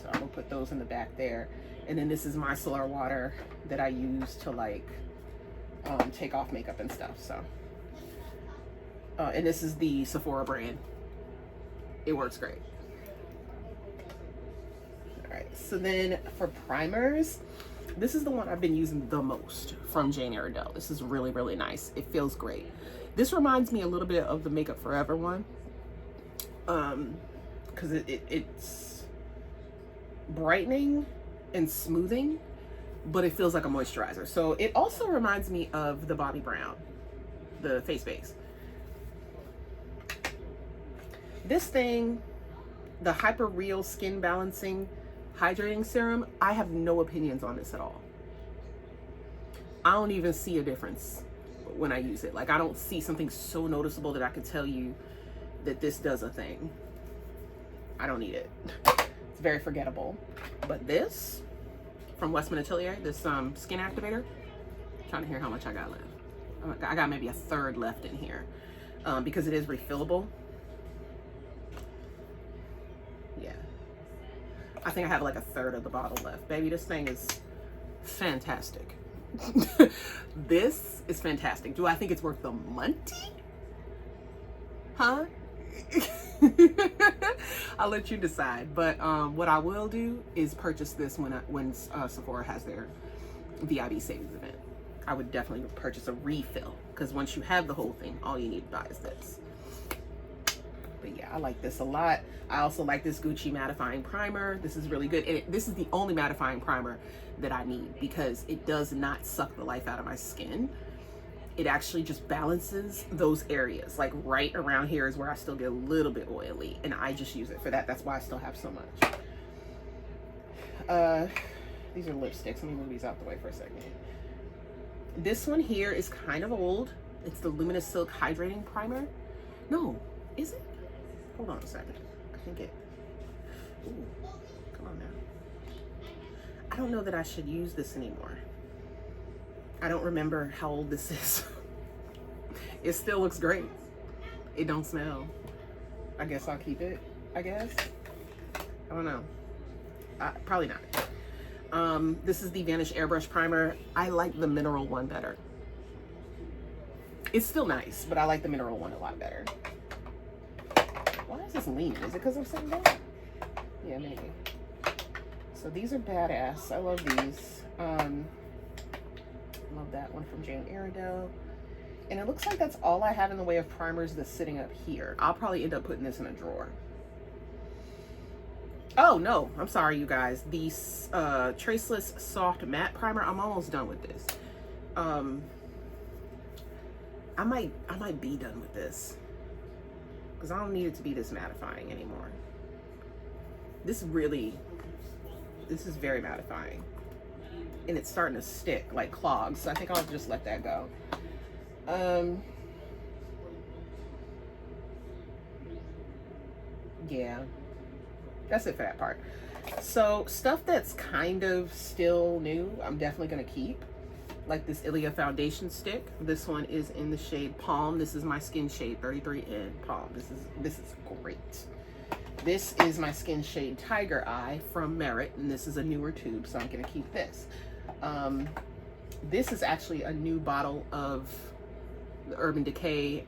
So I'm gonna put those in the back there. And then this is my micellar water that I use to like take off makeup and stuff. So. And this is the Sephora brand. It works great. All right, so then for primers, this is the one I've been using the most from Jane Iredale. This is really, really nice. It feels great. This reminds me a little bit of the Makeup Forever one, because it's brightening and smoothing, but it feels like a moisturizer. So it also reminds me of the Bobbi Brown, the face base. This thing, the Hyper Real Skin Balancing Hydrating Serum, I have no opinions on this at all. I don't even see a difference when I use it. Like, I don't see something so noticeable that I could tell you that this does a thing. I don't need it. It's very forgettable. But this, from Westman Atelier, this skin activator, I'm trying to hear how much I got left. I got maybe a third left in here because it is refillable. Yeah, I think I have like a third of the bottle left. Baby, this thing is fantastic. This is fantastic. Do I think it's worth the money? Huh? I'll let you decide. But what I will do is purchase this when Sephora has their VIB savings event. I would definitely purchase a refill, because once you have the whole thing, all you need to buy is this. But yeah, I like this a lot. I also like this Gucci mattifying primer. This is really good. And this is the only mattifying primer that I need, because it does not suck the life out of my skin. It actually just balances those areas. Like right around here is where I still get a little bit oily, and I just use it for that. That's why I still have so much. These are lipsticks. Let me move these out the way for a second. This one here is kind of old. It's the Luminous Silk Hydrating Primer. No, is it? Hold on a second. I think it, ooh, come on now. I don't know that I should use this anymore. I don't remember how old this is. It still looks great. It don't smell. I guess I'll keep it, I guess. I don't know. Probably not. This is the Vanish Airbrush Primer. I like the mineral one better. It's still nice, but I like the mineral one a lot better. Why is this leaning? Is it because I'm sitting down? Yeah, maybe. So these are badass. I love these. Love that one from Jane Iredale. And it looks like that's all I have in the way of primers that's sitting up here. I'll probably end up putting this in a drawer. Oh no, I'm sorry you guys. The Traceless Soft Matte Primer, I'm almost done with this. I might be done with this, because I don't need it to be this mattifying anymore. This is very mattifying. And it's starting to stick like clogs, so I think I'll just let that go. Yeah, that's it for that part. So stuff that's kind of still new, I'm definitely gonna keep, like this Ilia foundation stick. This one is in the shade Palm. This is my skin shade 33N Palm. This is great. This is my skin shade Tiger Eye from Merit, and this is a newer tube, so I'm gonna keep this. This is actually a new bottle of the Urban Decay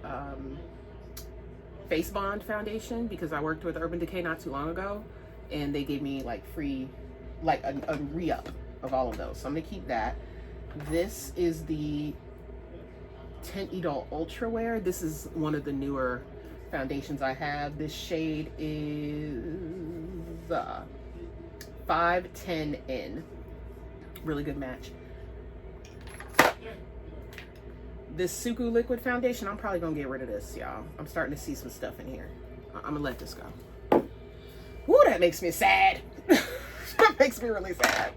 Face Bond foundation, because I worked with Urban Decay not too long ago, and they gave me like free, like a re-up of all of those. So I'm gonna keep that. This is the Tint Idol Ultra Wear. This is one of the newer foundations I have. This shade is 510N. Really good match. This Suku liquid foundation, I'm probably gonna get rid of this, y'all. I'm starting to see some stuff in here. I'm gonna let this go. Woo, that makes me sad. That makes me really sad.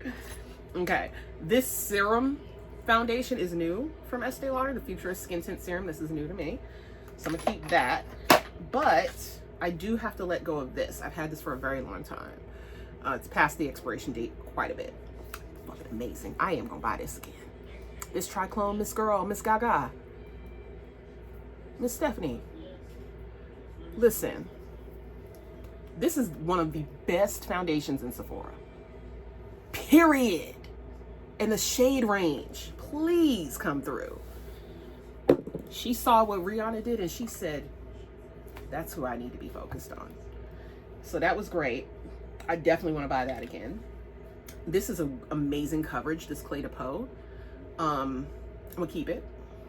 Okay, this serum foundation is new from Estee Lauder, the Futurist Skin Tint Serum. This is new to me, so I'm gonna keep that. But I do have to let go of this. I've had this for a very long time. It's past the expiration date quite a bit. Fucking amazing. I am gonna buy this again. This Triclone, Miss Girl, Miss Gaga, Miss Stephanie. Listen, this is one of the best foundations in Sephora. Period. And the shade range, please come through. She saw what Rihanna did and she said, that's who I need to be focused on. So that was great. I definitely want to buy that again. This is an amazing coverage, this Clé de Peau. I'm gonna keep it,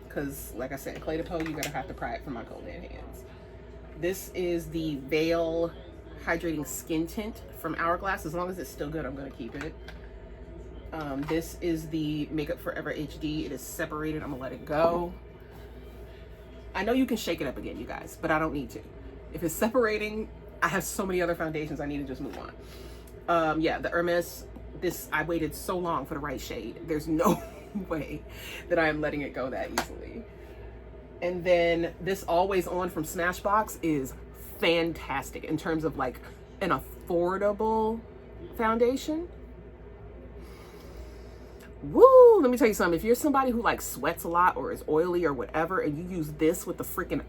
because like I said, Clé de Peau, you're gonna have to pry it from my cold dead hands. This is the Veil Hydrating Skin Tint from Hourglass. As long as it's still good, I'm gonna keep it. This is the Makeup Forever HD. It is separated. I'm gonna let it go. I know you can shake it up again, you guys, but I don't need to. If it's separating, I have so many other foundations, I need to just move on. Yeah, the Hermes, this, I waited so long for the right shade. There's no way that I am letting it go that easily. And then this Always On from Smashbox is fantastic in terms of like an affordable foundation. Woo, let me tell you something. If you're somebody who like sweats a lot or is oily or whatever, and you use this with the freaking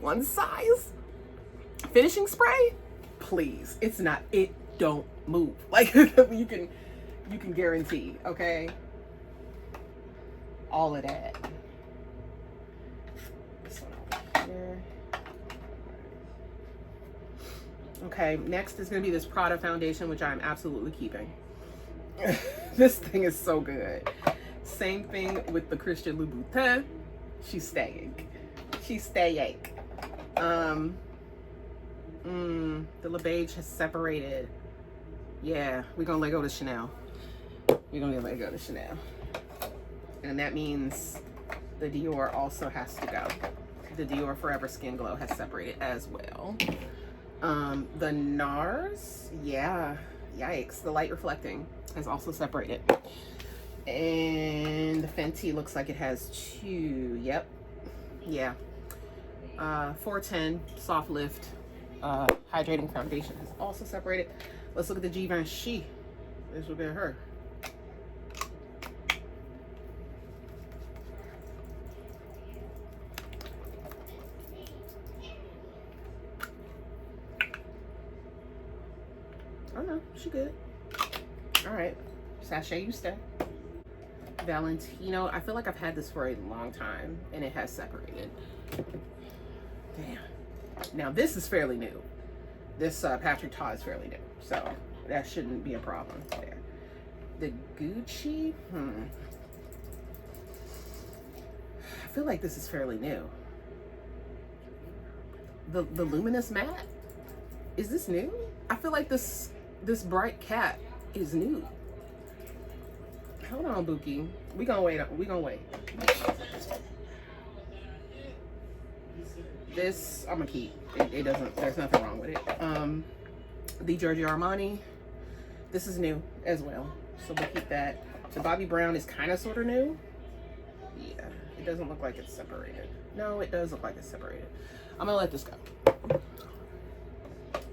one size finishing spray, please, it's not, it don't move. Like you can guarantee, okay? All of that. This one over here. Okay, next is gonna be this Prada foundation, which I'm absolutely keeping. This thing is so good. Same thing with the Christian Louboutin. She's staying. She's staying. The Le Beige has separated. Yeah, we're gonna let go to Chanel. We're gonna let go to Chanel. And that means the Dior also has to go. The Dior Forever Skin Glow has separated as well. The NARS, yeah, yikes. The Light Reflecting has also separated. And the Fenty looks like it has two. Yep. Yeah. 410 Soft Lift Hydrating Foundation has also separated. Let's look at the Givenchy. This will be her. Oh no, she good. All right, Sachet, you stay. Valentino, I feel like I've had this for a long time and it has separated. Damn. Now this is fairly new. This Patrick Ta is fairly new, so that shouldn't be a problem there. The Gucci, I feel like this is fairly new. The Luminous Matte, is this new? I feel like this bright cat is new. Hold on, Buki. We gonna wait. We gonna wait. This I'm gonna keep. It doesn't. There's nothing wrong with it. The Giorgio Armani. This is new as well, so we'll keep that. The Bobbi Brown is kind of sort of new. Yeah, it doesn't look like it's separated. No, it does look like it's separated. I'm gonna let this go.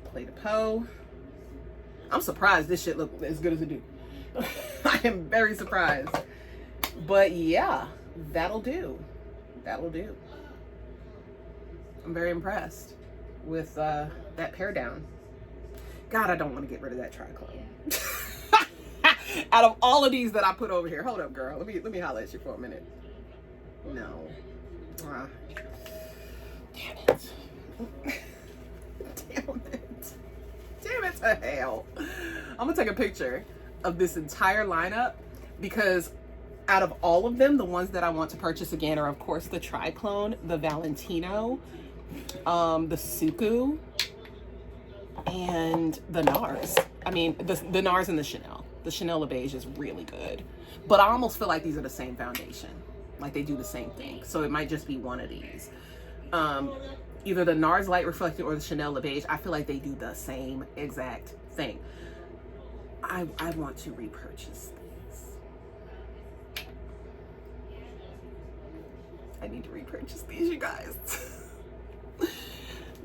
Play the Poe. I'm surprised this shit look as good as it do. I am very surprised. But yeah, that'll do. That'll do. I'm very impressed with that pair down. God, I don't want to get rid of that triclone. Out of all of these that I put over here. Hold up, girl. Let me holler at you for a minute. No. Damn it. Damn it. Damn it to hell. I'm gonna take a picture of this entire lineup because out of all of them, the ones that I want to purchase again are of course the Triclone, the Valentino, the Suku, and the NARS. I mean, the NARS and the Chanel. The Chanel Le Beige is really good. But I almost feel like these are the same foundation. Like they do the same thing. So it might just be one of these. Either the NARS Light Reflecting or the Chanel Le Beige. I feel like they do the same exact thing. I want to repurchase these. I need to repurchase these, you guys.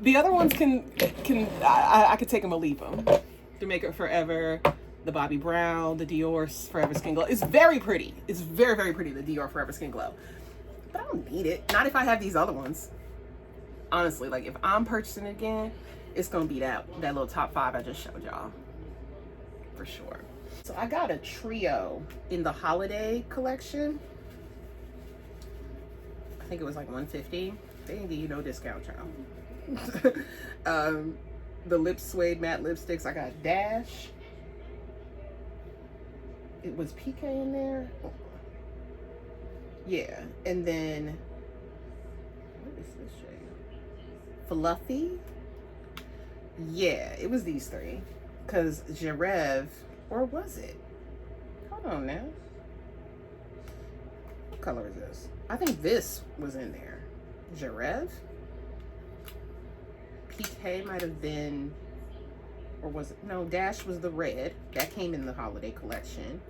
The other ones I could take them or leave them. The Makeup Forever, the Bobbi Brown, the Dior Forever Skin Glow. It's very pretty. It's very, very pretty, the Dior Forever Skin Glow. But I don't need it. Not if I have these other ones. Honestly, like if I'm purchasing it again, it's gonna be that little top 5 I just showed y'all. For sure. So I got a trio in the holiday collection. I think it was like $150. They didn't give you no discount, child. The Lip Suede matte lipsticks, I got Dash. It was PK in there. Yeah, and then what is this shade? Fluffy. Yeah, it was these three. Because Gerev, or was it? Hold on now. What color is this? I think this was in there. Gerev? PK might have been, or was it? No, Dash was the red. That came in the holiday collection.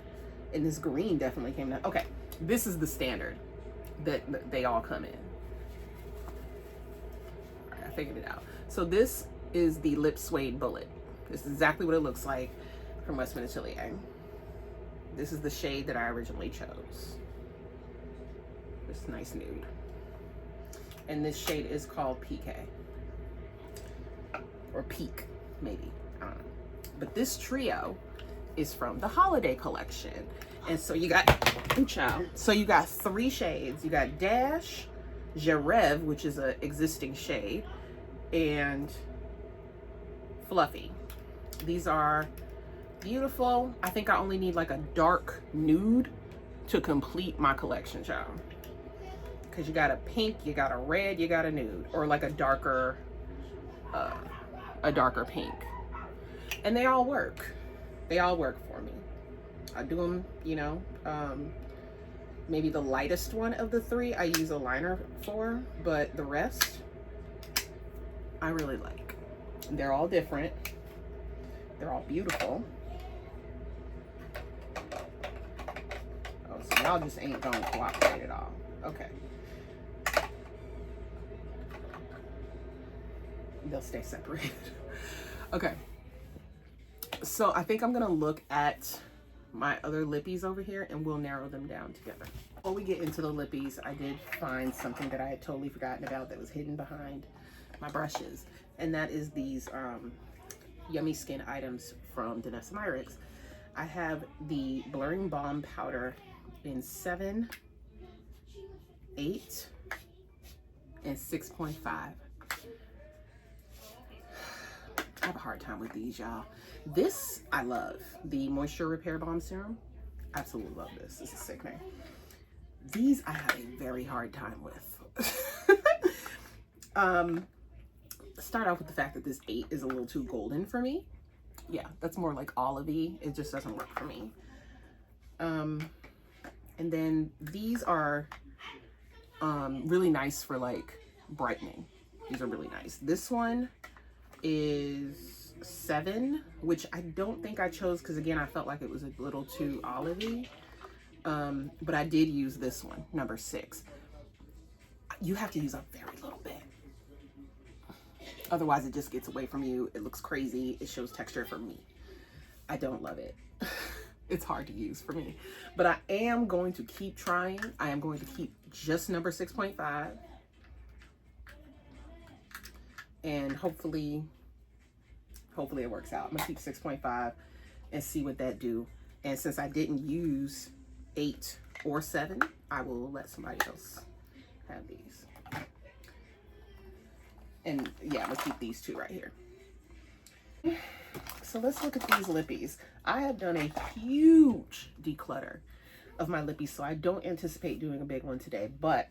And this green definitely came in. Okay, this is the standard that they all come in. All right, I figured it out. So this is the Lip Suede Bullet. This is exactly what it looks like from Westman Atelier. This is the shade that I originally chose. This nice nude. And this shade is called PK. Or Peak, maybe. I don't know. But this trio is from the holiday collection. And so you got, ooh, child. So you got 3 shades. You got Dash, Jarev, which is an existing shade, and Fluffy. These are beautiful. I think I only need like a dark nude to complete my collection, child. Because you got a pink, you got a red, you got a nude, or like a darker pink. And they all work. They all work for me. I do them, you know, maybe the lightest one of the 3 I use a liner for, but the rest I really like. They're all different. They're all beautiful. Oh, so y'all just ain't gonna cooperate at all. Okay. They'll stay separated. Okay. So I think I'm gonna look at my other lippies over here and we'll narrow them down together. Before we get into the lippies, I did find something that I had totally forgotten about that was hidden behind my brushes. And that is these Yummy Skin items from Danessa Myricks. I have the Blurring Balm Powder in 7, 8, and 6.5. I have a hard time with these, y'all. This I love, the Moisture Repair Balm Serum. Absolutely love this. This is sickening. These I have a very hard time with. Start off with the fact that this 8 is a little too golden for me. Yeah, that's more like olivey. It just doesn't work for me. And then these are really nice for like brightening. These are really nice. This one is 7, which I don't think I chose because again I felt like it was a little too olivey, but I did use this one, number 6. You have to use a very little bit, otherwise it just gets away from you. It looks crazy. It shows texture for me. I don't love it. It's hard to use for me, but I am going to keep trying. I am going to keep just number 6.5. And hopefully it works out. I'm gonna keep 6.5 and see what that do. And since I didn't use 8 or 7, I will let somebody else have these. And yeah, I'm gonna keep these 2 right here. So let's look at these lippies. I have done a huge declutter of my lippies, so I don't anticipate doing a big one today, but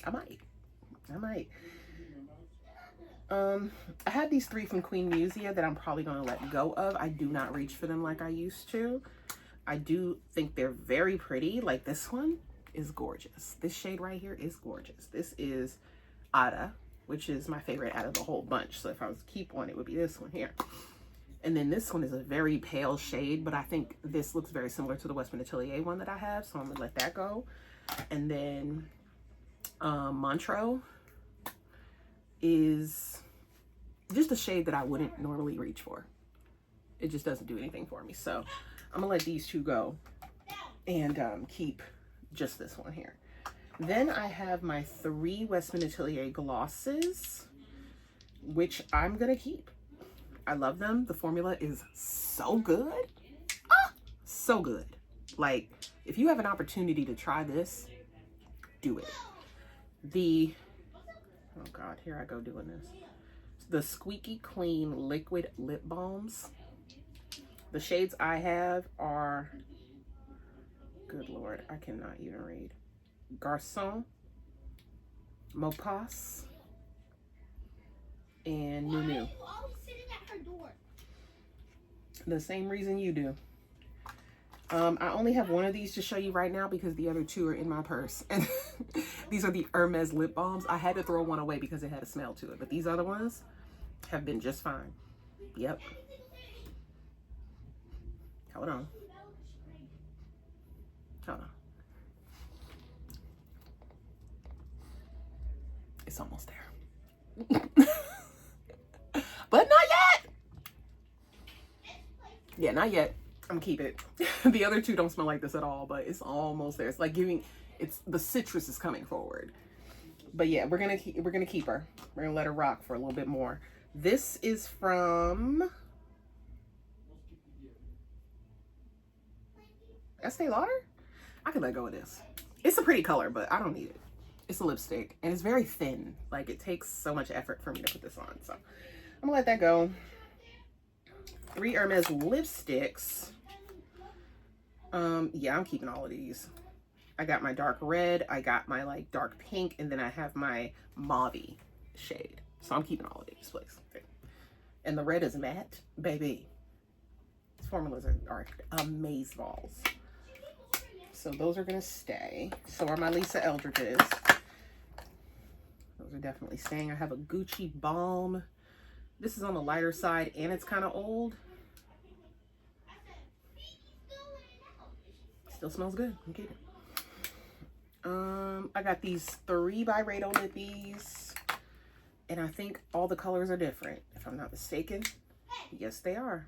I might. I had these 3 from Queen Musia that I'm probably going to let go of. I do not reach for them like I used to. I do think they're very pretty. Like this one is gorgeous. This shade right here is gorgeous. This is Ada, which is my favorite out of the whole bunch. So if I was to keep one, it would be this one here. And then this one is a very pale shade, but I think this looks very similar to the Westman Atelier one that I have. So I'm going to let that go. And then Montreux is just a shade that I wouldn't normally reach for. It just doesn't do anything for me. So I'm gonna let these 2 go and keep just this one here. Then I have my 3 Westman Atelier glosses, which I'm gonna keep. I love them. The formula is so good. So good. Like, if you have an opportunity to try this, do it. Oh God, here I go doing this. The Squeaky Clean Liquid Lip Balms. The shades I have are, good Lord, I cannot even read. Garçon, Maupass, and Nunu. The same reason you do. I only have one of these to show you right now because the other 2 are in my purse. And these are the Hermes lip balms. I had to throw one away because it had a smell to it, but these other ones have been just fine. Yep. Hold on. Hold on. It's almost there. But not yet. Yeah, not yet. I'm gonna keep it. The other 2 don't smell like this at all, but it's almost there. It's like the citrus is coming forward. But yeah, we're gonna keep her. We're gonna let her rock for a little bit more. This is from Estee Lauder? I could let go of this. It's a pretty color, but I don't need it. It's a lipstick and it's very thin. Like it takes so much effort for me to put this on. So I'm gonna let that go. 3 Hermes lipsticks. Yeah, I'm keeping all of these. I got my dark red, I got my like dark pink, and then I have my mauve shade. So I'm keeping all of these, please. And the red is matte, baby. These formulas are amazeballs. So those are gonna stay. So are my Lisa Eldridges. Those are definitely staying. I have a Gucci Balm. This is on the lighter side and it's kind of old. Still smells good. I'm keeping it. I got these 3 Byredo lippies. And I think all the colors are different, if I'm not mistaken. Yes, they are.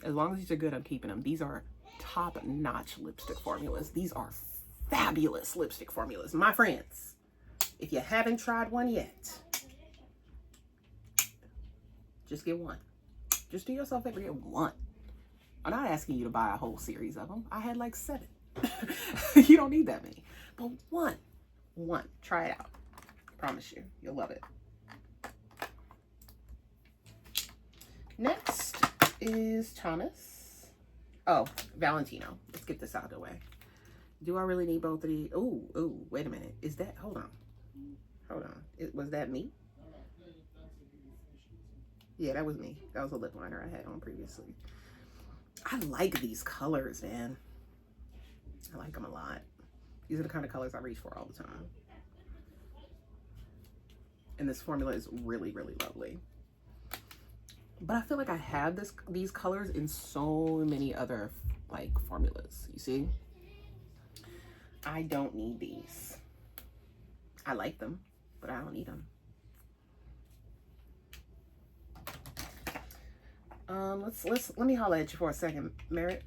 As long as these are good, I'm keeping them. These are top-notch lipstick formulas. These are fabulous lipstick formulas. My friends, if you haven't tried one yet, just get one. Just do yourself a favor, get one. I'm not asking you to buy a whole series of them. I had like 7. You don't need that many. But one. Try it out. Promise you, you'll love it. Next is Thomas. Oh, Valentino. Let's get this out of the way. Do I really need both of these? Oh, wait a minute. Is that, hold on. Was that me? Yeah, that was me. That was a lip liner I had on previously. I like these colors, man. I like them a lot. These are the kind of colors I reach for all the time. And this formula is really, really lovely. But I feel like I have these colors in so many other like formulas. You see? I don't need these. I like them, but I don't need them. Let me holler at you for a second, Merritt.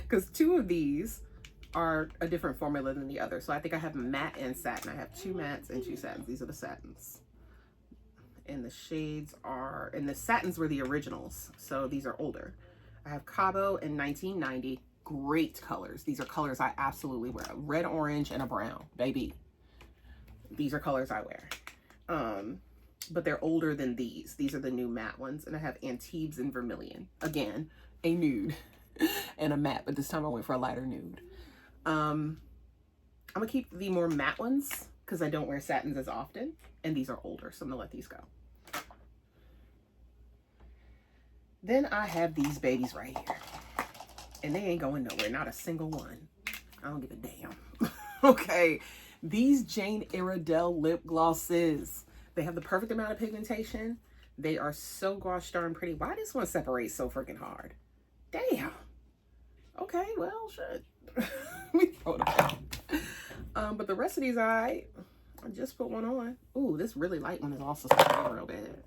Because 2 of these are a different formula than the other. So I think I have matte and satin. I have 2 mattes and 2 satins. These are the satins. And the shades are, and the satins were the originals. So these are older. I have Cabo and 1990. Great colors. These are colors I absolutely wear. A red, orange, and a brown, baby. These are colors I wear. But they're older than these. These are the new matte ones. And I have Antibes and Vermilion. Again, a nude and a matte, but this time I went for a lighter nude. I'm gonna keep the more matte ones because I don't wear satins as often, and these are older, so I'm gonna let these go. Then I have these babies right here, and they ain't going nowhere, not a single one. I don't give a damn. Okay, these Jane Iredale lip glosses. They have the perfect amount of pigmentation. They are so gosh darn pretty. Why does one separate so freaking hard? Damn. Okay, well, shit. We throw them out. But the rest of these, I just put one on. Ooh, this really light one is also spraying real bad.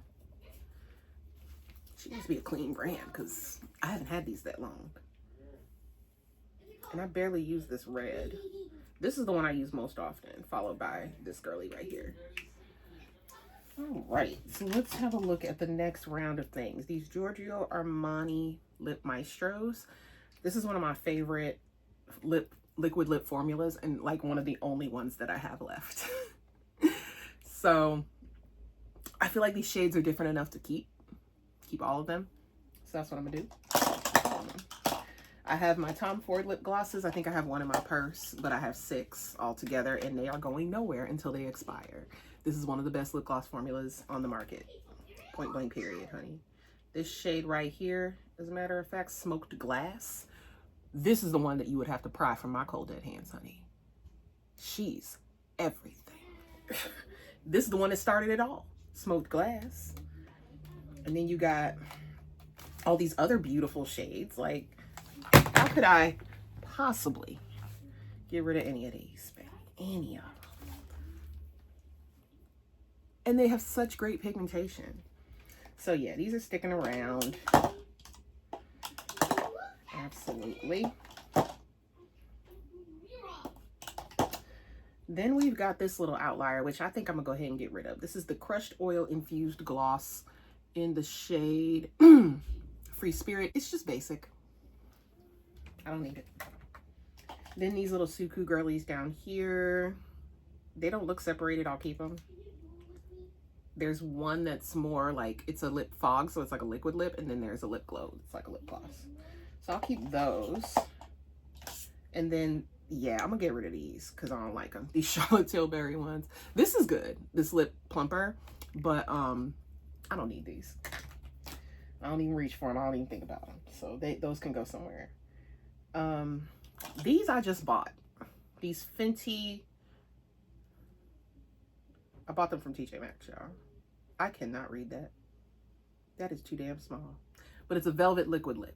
She needs to be a clean brand because I haven't had these that long. And I barely use this red. This is the one I use most often, followed by this girly right here. All right, so let's have a look at the next round of things. These Giorgio Armani Lip Maestros. This is one of my favorite liquid lip formulas and like one of the only ones that I have left. So I feel like these shades are different enough to keep all of them. So that's what I'm gonna do. I have my Tom Ford lip glosses. I think I have one in my purse, but I have 6 altogether and they are going nowhere until they expire. This is one of the best lip gloss formulas on the market. Point blank period, honey. This shade right here, as a matter of fact, Smoked Glass. This is the one that you would have to pry from my cold dead hands, honey. She's everything. This is the one that started it all. Smoked Glass. And then you got all these other beautiful shades. Like, how could I possibly get rid of any of these, baby? Any of them. And they have such great pigmentation. So yeah, these are sticking around. Absolutely. Then we've got this little outlier, which I think I'm gonna go ahead and get rid of. This is the Crushed Oil Infused Gloss in the shade Free Spirit. It's just basic. I don't need it. Then these little Suku girlies down here. They don't look separated. I'll keep them. There's one that's more like, it's a lip fog, so it's like a liquid lip. And then there's a lip glow. It's like a lip gloss. So I'll keep those. And then, yeah, I'm gonna get rid of these because I don't like them. These Charlotte Tilbury ones. This is good, this lip plumper, but I don't need these. I don't even reach for them. I don't even think about them. So those can go somewhere. These I just bought. These Fenty. I bought them from TJ Maxx, y'all. I cannot read that. That is too damn small. But it's a velvet liquid lip.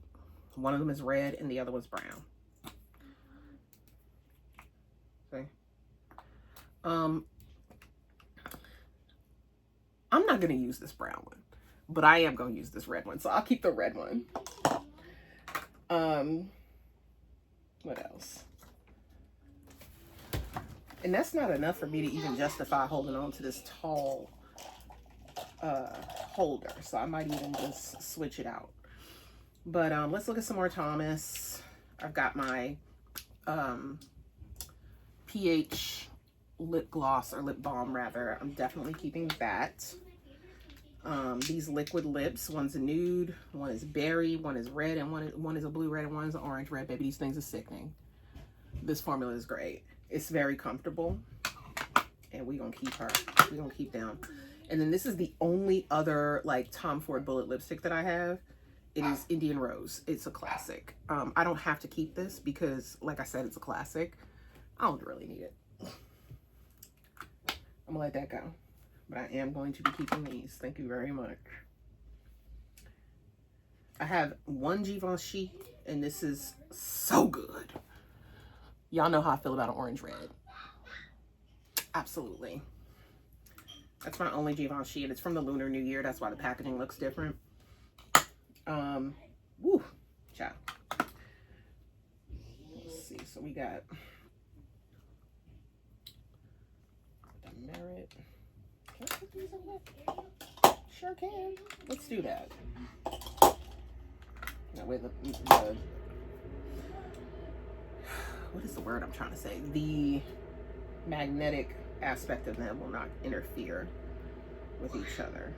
One of them is red and the other one's brown. Okay. I'm not gonna use this brown one, but I am gonna use this red one, so I'll keep the red one. What else? And that's not enough for me to even justify holding on to this tall holder, so I might even just switch it out. But let's look at some more Thomas. I've got my pH lip gloss, or lip balm rather. I'm definitely keeping that. These liquid lips, one's a nude, one is berry, one is red, and one is a blue red, and one is an orange red. Baby, these things are sickening. This formula is great. It's very comfortable, and we're gonna keep her. We're gonna keep them. And then this is the only other like Tom Ford bullet lipstick that I have. It is Indian Rose. It's a classic. I don't have to keep this because, like I said, it's a classic. I don't really need it. I'm gonna let that go. But I am going to be keeping these. Thank you very much. I have one Givenchy, and this is so good. Y'all know how I feel about an orange red. Absolutely. That's my only Givenchy, and it's from the Lunar New Year. That's why the packaging looks different. Woo, ciao. Let's see. So we got the Merit. Can I put these in there? Sure can. Let's do that. That way the what is the word I'm trying to say? The magnetic aspect of them will not interfere with each other.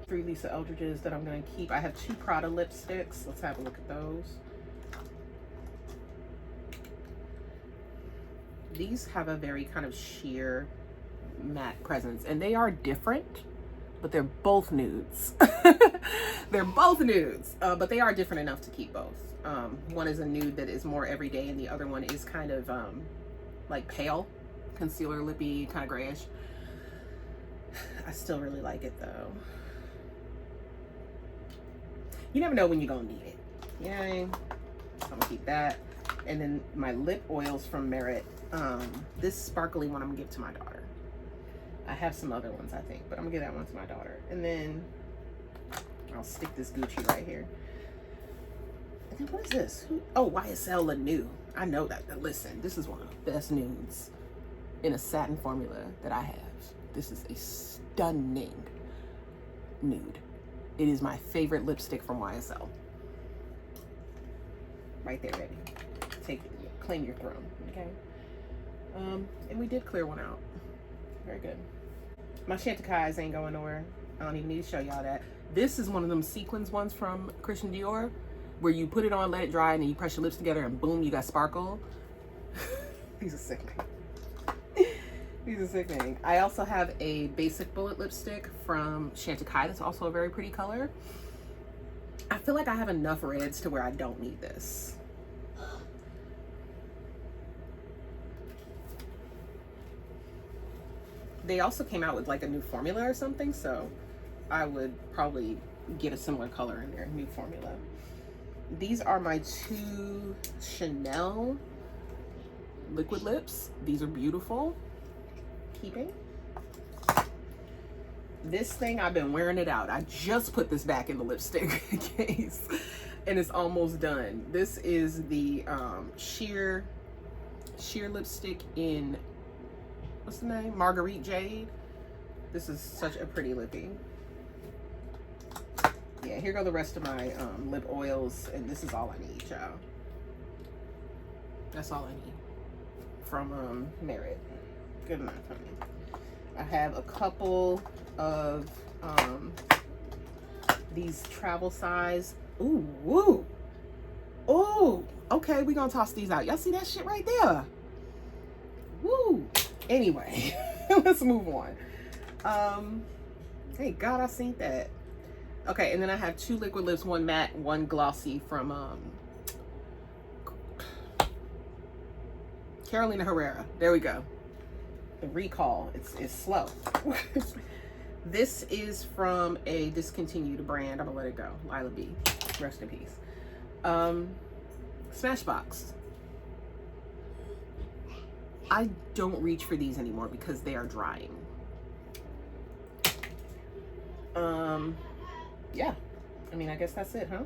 3 Lisa Eldridges that I'm going to keep. I have 2 Prada lipsticks. Let's have a look at those. These have a very kind of sheer matte presence, and they are different, but they're both nudes. They're both nudes, but they are different enough to keep both. One is a nude that is more everyday, and the other one is kind of like pale, concealer lippy, kind of grayish. I still really like it though. You never know when you're gonna need it. Yay. So I'm gonna keep that. And then my lip oils from Merit. This sparkly one I'm gonna give to my daughter. I have some other ones I think, but I'm gonna give that one to my daughter. And then I'll stick this Gucci right here. And then what is this? Oh, YSL La New. I know that. Listen, this is one of the best nudes in a satin formula that I have. This is a stunning nude. It is my favorite lipstick from YSL. Right there, baby. Take it, claim your throne, okay? And we did clear one out. Very good. My Chantecailles ain't going nowhere. I don't even need to show y'all that. This is one of them sequins ones from Christian Dior, where you put it on, let it dry, and then you press your lips together, and boom, you got sparkle. These are sickening. These are sickening. I also have a basic bullet lipstick from Chantecailles. That's also a very pretty color. I feel like I have enough reds to where I don't need this. They also came out with like a new formula or something, so I would probably get a similar color in their new formula. These are my 2 Chanel liquid lips. These are beautiful. Keeping. This thing, I've been wearing it out. I just put this back in the lipstick case and it's almost done. This is the sheer lipstick in, what's the name? Marguerite Jade. This is such a pretty lippy. Yeah, here go the rest of my lip oils, and this is all I need, y'all. That's all I need from Merit. Good enough, honey. I have a couple of these travel size. Ooh, woo. Ooh, okay, we're gonna toss these out. Y'all see that shit right there? Woo. Anyway, let's move on. Thank God I seen that. Okay, and then I have 2 liquid lips, 1 matte, 1 glossy from Carolina Herrera. There we go. The recall, it's slow. This is from a discontinued brand. I'm gonna let it go. Lila B, rest in peace. Smashbox. I don't reach for these anymore because they are drying. Yeah, I mean, I guess that's it, huh?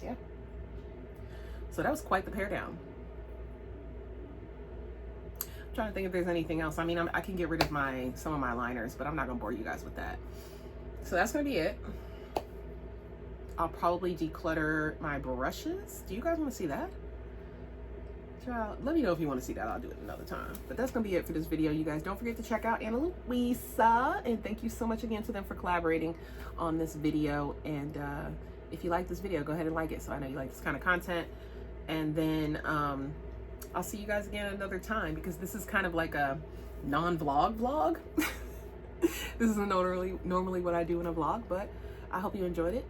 Yeah. So that was quite the pare down. I'm trying to think if there's anything else. I mean, I can get rid of some of my liners, but I'm not gonna bore you guys with that. So that's gonna be it. I'll probably declutter my brushes. Do you guys want to see that? Child, let me know if you want to see that. I'll do it another time. But that's gonna be it for this video, you guys. Don't forget to check out Anna Louisa, and thank you so much again to them for collaborating on this video. And if you like this video, go ahead and like it so I know you like this kind of content. And then I'll see you guys again another time, because this is kind of like a non-vlog vlog. This isn't normally what I do in a vlog, but I hope you enjoyed it.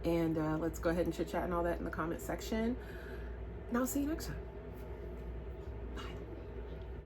And let's go ahead and chit chat and all that in the comment section. And I'll see you next time.